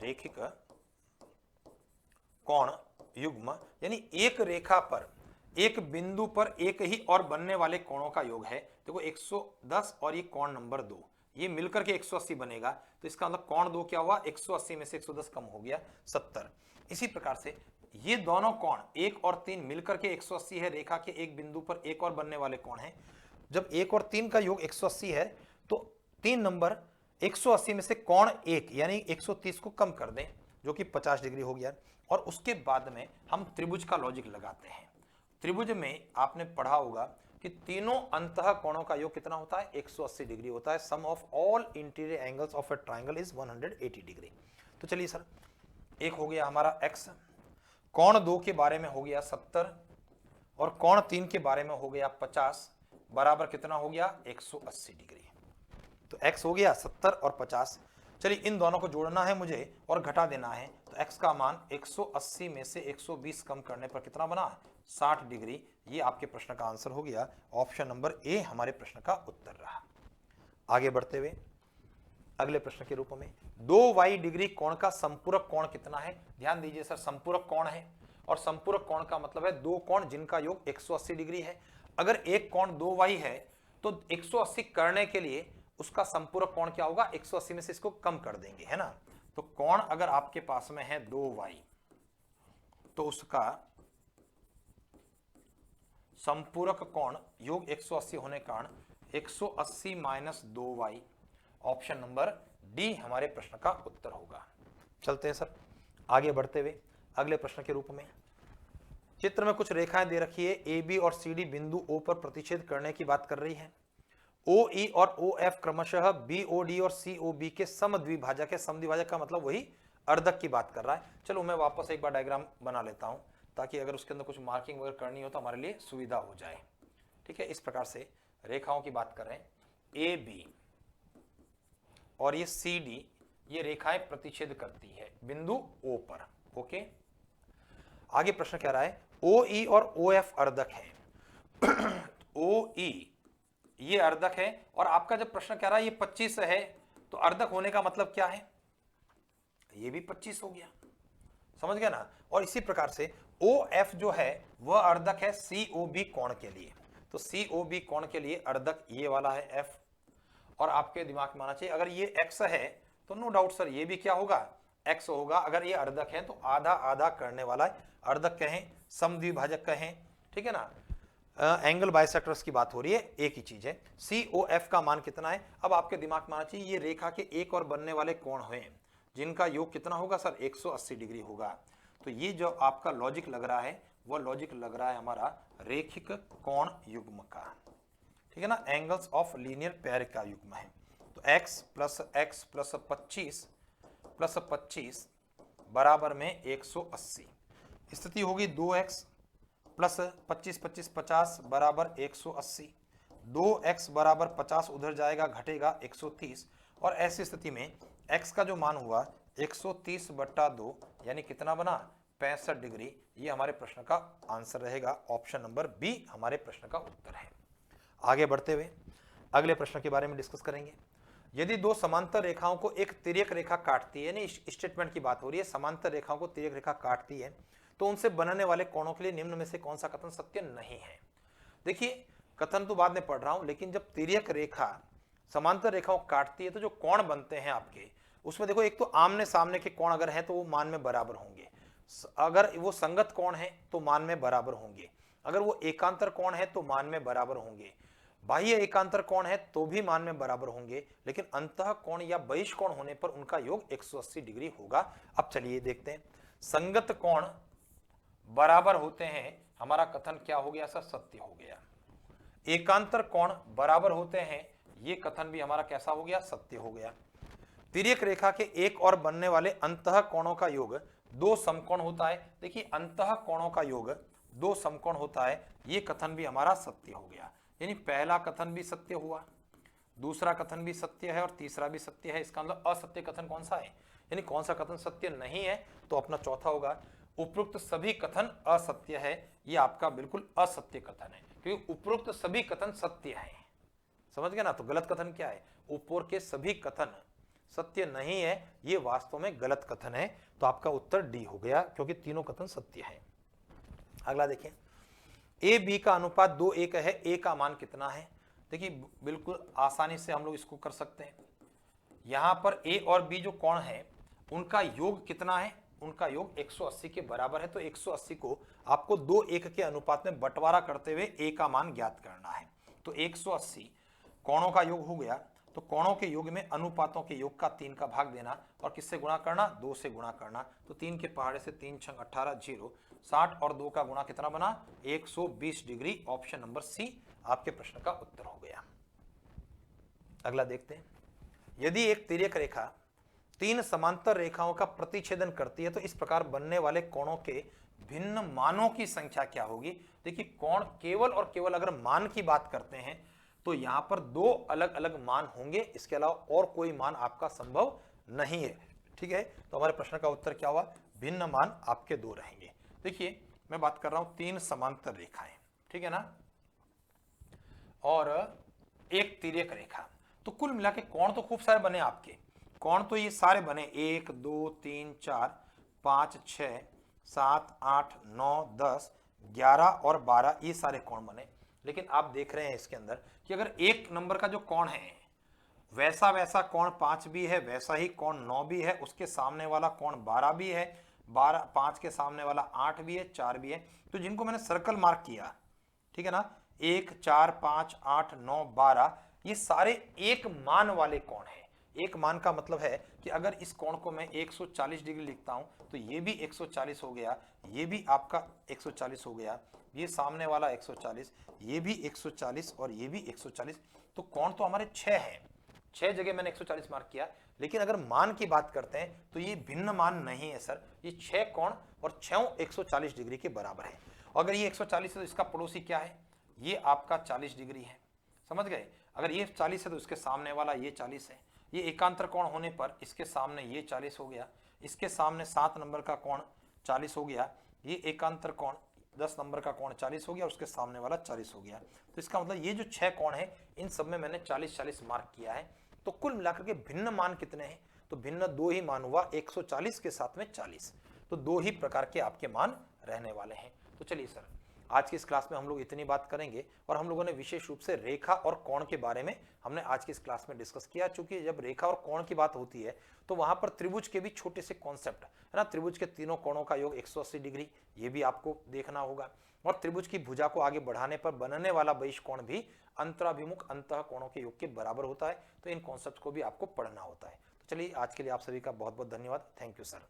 रेखिक कोण युग्म, यानी एक रेखा पर एक बिंदु पर एक ही और बनने वाले कोणों का योग है। देखो 110 और ये कोण नंबर 2, ये मिलकर के 180 बनेगा। तो इसका मतलब कोण 2 क्या हुआ, 180 में से 110 कम हो गया 70। इसी प्रकार से ये दोनों कोण 1 और 3 मिलकर के 180 है। रेखा के एक बिंदु पर एक और बनने वाले कोण हैं। जब 1 और 3 का योग 180 है तो 3 नंबर 180 में से कोण 1 यानी 130 को कम कर दें, जो कि 50 डिग्री हो गया। और उसके बाद में हम त्रिभुज का लॉजिक लगाते हैं। त्रिभुज में आपने पढ़ा होगा कि तीनों अंतः कोणों का योग कितना होता है, 180 डिग्री होता है। Sum of all interior angles of a triangle is 180 degree. तो चलिए सर, एक हो गया हमारा x, कोण 2 के बारे में हो गया 70 और कोण 3 के बारे में हो गया 50, बराबर कितना हो गया 180 डिग्री। तो x हो गया 70 और 50। चलिए इन दोनों को जोड़ना है मुझे और घटा देना है। तो x का मान 180 में से 120 कम करने पर कितना बना, 60 डिग्री। ये आपके प्रश्न का आंसर हो गया। ऑप्शन नंबर ए हमारे प्रश्न का उत्तर रहा। आगे बढ़ते हुए अगले प्रश्न के रूप में 2y डिग्री कोण का संपूरक कोण कितना है। ध्यान दीजिए सर, संपूरक कोण है और संपूरक कोण का मतलब है दो कोण जिनका योग 180 डिग्री है। अगर एक कोण 2y है तो 180 करने के लिए उसका संपूरक कोण क्या होगा, 180 में से इसको कम कर देंगे, है ना। तो कोण अगर आपके पास में है 2y तो उसका संपूरक कोण योग 180 होने के कारण 180 minus 2y, option number D हमारे प्रश्न का उत्तर होगा। चलते हैं सर आगे बढ़ते हुए अगले प्रश्न के रूप में। चित्र में कुछ रेखाएं दे रखी है, ए बी और सी डी बिंदु ओ पर प्रतिच्छेद करने की बात कर रही है। ओ ई और ओ एफ क्रमशः बी ओ डी और सी ओ बी के समद्विभाजक है। समद्विभाजक का मतलब वही अर्धक की बात कर रहा है। चलो मैं वापस एक बार डायग्राम बना लेता हूं ताकि अगर उसके अंदर कुछ मार्किंग वगैरह करनी हो तो हमारे लिए सुविधा हो जाए। ठीक है, इस प्रकार से रेखाओं की बात करें, ए बी और ये सी डी, ये रेखाएं प्रतिच्छेद करती है बिंदु ओ पर। ओके, आगे प्रश्न कह रहा है ओ ई और ओ एफ अर्धक है। ओ ई ये अर्धक है और आपका जब प्रश्न कह रहा है ये 25 है तो अर्धक होने का मतलब क्या है, ये भी 25 हो गया, समझ गया ना। और इसी प्रकार से ओ एफ जो है वह अर्धक है सी ओ बी कोण के लिए। तो सी ओ बी कोण के लिए अर्धक ये वाला है एफ। और आपके दिमाग में आना चाहिए अगर ये एक्स है तो नो डाउट सर ये भी क्या होगा, एक्स होगा। अगर ये अर्धक है तो आधा आधा करने वाला है, अर्धक कहें समद्विभाजक कहें, ठीक है ना। एंगल बाइसेक्टर्स की बात हो रही है, एक ही चीज है। सी ओ एफ का मान कितना है, अब आपके दिमाग में आना चाहिए ये रेखा के एक और बनने वाले कोण हैं जिनका योग कितना होगा सर, 180 डिग्री होगा। तो ये जो आपका लॉजिक लग रहा है वह लॉजिक लग रहा है हमारा रेखिक कोण युग्म का, ठीक है ना, एंगल्स ऑफ लीनियर पेयर का युग्म है। तो x प्लस 25 प्लस 25 बराबर में 180। स्थिति होगी 2x प्लस 25 25 50 बराबर 180। 2x बराबर 50 उधर जाएगा घटेगा 130। और ऐसी स्थिति में x का जो मान हुआ 130/2 यानी कितना बना, 65 डिग्री। ये हमारे प्रश्न का आंसर रहेगा। ऑप्शन नंबर बी हमारे प्रश्न का उत्तर है। आगे बढ़ते हुए अगले प्रश्न के बारे में डिस्कस करेंगे। यदि दो समांतर रेखाओं को एक तिर्यक रेखा काटती है, यानी स्टेटमेंट की बात हो रही है, समांतर रेखाओं को तिर्यक रेखा काटती है तो उनसे बनने वाले कोणों के लिए निम्न में से कौन सा कथन सत्य नहीं है। देखिए कथन तो बाद में पढ़ रहा हूं, लेकिन जब तिर्यक रेखा समांतर रेखाओं काटती है तो जो कोण बनते हैं आपके, उसमें देखो एक तो आमने सामने के कोण अगर हैं तो वो मान में बराबर होंगे, अगर वो संगत कोण है तो मान में बराबर होंगे, अगर वो एकांतर कोण है तो मान में बराबर होंगे, बाह्य एकांतर कोण है तो भी मान में बराबर होंगे, लेकिन अंतः कोण या बहिष कोण होने पर उनका योग 180 डिग्री होगा। अब चलिए देखते हैं, संगत कोण बराबर होते हैं, हमारा कथन क्या हो गया सर, सत्य हो गया। एकांतर कोण बराबर होते हैं, ये कथन भी हमारा कैसा हो गया, सत्य हो गया। तिर्यक रेखा के एक और बनने वाले अंतः कोणों का योग दो समकोण होता है। देखिए अंतः कोणों का योग दो समकोण होता है, ये कथन भी हमारा सत्य हो गया। यानी पहला कथन भी सत्य हुआ, दूसरा कथन भी सत्य है और तीसरा भी सत्य है। इसका मतलब असत्य कथन कौन सा है, यानी कौन सा कथन सत्य नहीं है, तो अपना चौथा होगा। उपरोक्त सभी कथन असत्य है, ये आपका बिल्कुल असत्य कथन है, क्योंकि उपरोक्त सभी कथन सत्य है। समझ गए ना। तो गलत कथन क्या है, ऊपर के सभी कथन सत्य नहीं है, ये वास्तव में गलत कथन है। तो आपका उत्तर डी हो गया, क्योंकि तीनों कथन सत्य है। अगला देखें, ए बी का अनुपात 2:1 है, ए का मान कितना है? देखिए बिल्कुल आसानी से हम लोग इसको कर सकते हैं। यहां पर ए और बी जो कोण है उनका योग कितना है? उनका योग 180 के बराबर है। तो 180 को आपको 2:1 के अनुपात में बंटवारा करते हुए ए का मान ज्ञात करना है। तो 180 कोणों का योग हो गया, तो कोणों के योग में अनुपातों के योग का 3 का भाग देना और किससे गुणा करना? 2 से गुणा करना। तो 3 के पहाड़े से 3 छंग 18 0, 60 और 2 का गुणा कितना बना? 120 डिग्री। ऑप्शन नंबर सी आपके प्रश्न का उत्तर हो गया। अगला देखते हैं, यदि एक तिर्यक रेखा 3 समांतर रेखाओं का प्रतिच्छेदन करती है तो इस प्रकार बनने वाले कोणों के भिन्न मानों की संख्या क्या होगी? देखिए कोण केवल और केवल अगर मान की बात करते हैं तो यहां पर 2 अलग अलग मान होंगे, इसके अलावा और कोई मान आपका संभव नहीं है। ठीक है, तो हमारे प्रश्न का उत्तर क्या हुआ? भिन्न मान आपके 2 रहेंगे। देखिए मैं बात कर रहा हूं 3 समांतर रेखाएं, ठीक है ना, और एक तिर्यक रेखा। तो कुल मिला के कोण तो खूब सारे बने आपके। कोण तो ये सारे बने 1 2 3 4 5 6 7 8 9 10 11 और 12, ये सारे कोण बने। लेकिन आप देख रहे हैं इसके अंदर कि अगर एक नंबर का जो कोण है वैसा वैसा कोण 5 भी है, वैसा ही कोण 9 भी है, उसके सामने वाला कोण 12 भी है, 12 5 के सामने वाला 8 भी है, 4 भी है। तो जिनको मैंने सर्कल मार्क किया, ठीक है ना, 1 4 5 8 9 12, ये सारे एक मान वाले कोण हैं। एक मान का मतलब है कि अगर इस कोण को मैं 140 डिग्री लिखता हूं तो ये भी 140 हो गया, ये भी आपका 140 हो गया, ये सामने वाला 140, ये भी 140 और ये भी 140। तो कोण तो हमारे 6 हैं, 6 जगह मैंने 140 मार्क किया। लेकिन अगर मान की बात करते हैं तो ये भिन्न मान नहीं है सर, ये 6 कोण और 6 140 डिग्री के बराबर है। अगर ये 140 है तो इसका पड़ोसी क्या है? ये आपका 40 डिग्री है, समझ गए? अगर ये 40 है तो इसके सामने वाला ये 40 है। ये एकांतर कोण होने पर इसके सामने ये 40 हो गया, इसके सामने 7 नंबर का कोण 40 हो गया, ये एकांतर कोण 10 नंबर का कोण 40 हो गया, उसके सामने वाला 40 हो गया। तो इसका मतलब ये जो 6 कोण है इन सब में मैंने 40-40 मार्क किया है। तो कुल मिलाकर के भिन्न मान कितने हैं? तो भिन्न 2 ही मान हुआ, 140 के साथ में 40। तो 2 ही प्रकार के आपके मान रहने वाले हैं। तो चलिए सर, आज की इस क्लास में हम लोग इतनी बात करेंगे और हम लोगों ने विशेष रूप से रेखा और कोण के बारे में हमने आज की इस क्लास में डिस्कस किया। चूंकि जब रेखा और कोण की बात होती है तो वहां पर त्रिभुज के भी छोटे से कॉन्सेप्ट है ना, त्रिभुज के तीनों कोणों का योग 180 डिग्री, ये भी आपको देखना होगा। और त्रिभुज की भुजा को आगे बढ़ाने पर बनने वाला बहिष्कोण भी अंतराभिमुख अंतः कोणों के योग के बराबर होता है। तो इन कॉन्सेप्ट को भी आपको पढ़ना होता है। तो चलिए आज के लिए आप सभी का बहुत बहुत धन्यवाद। Thank you sir.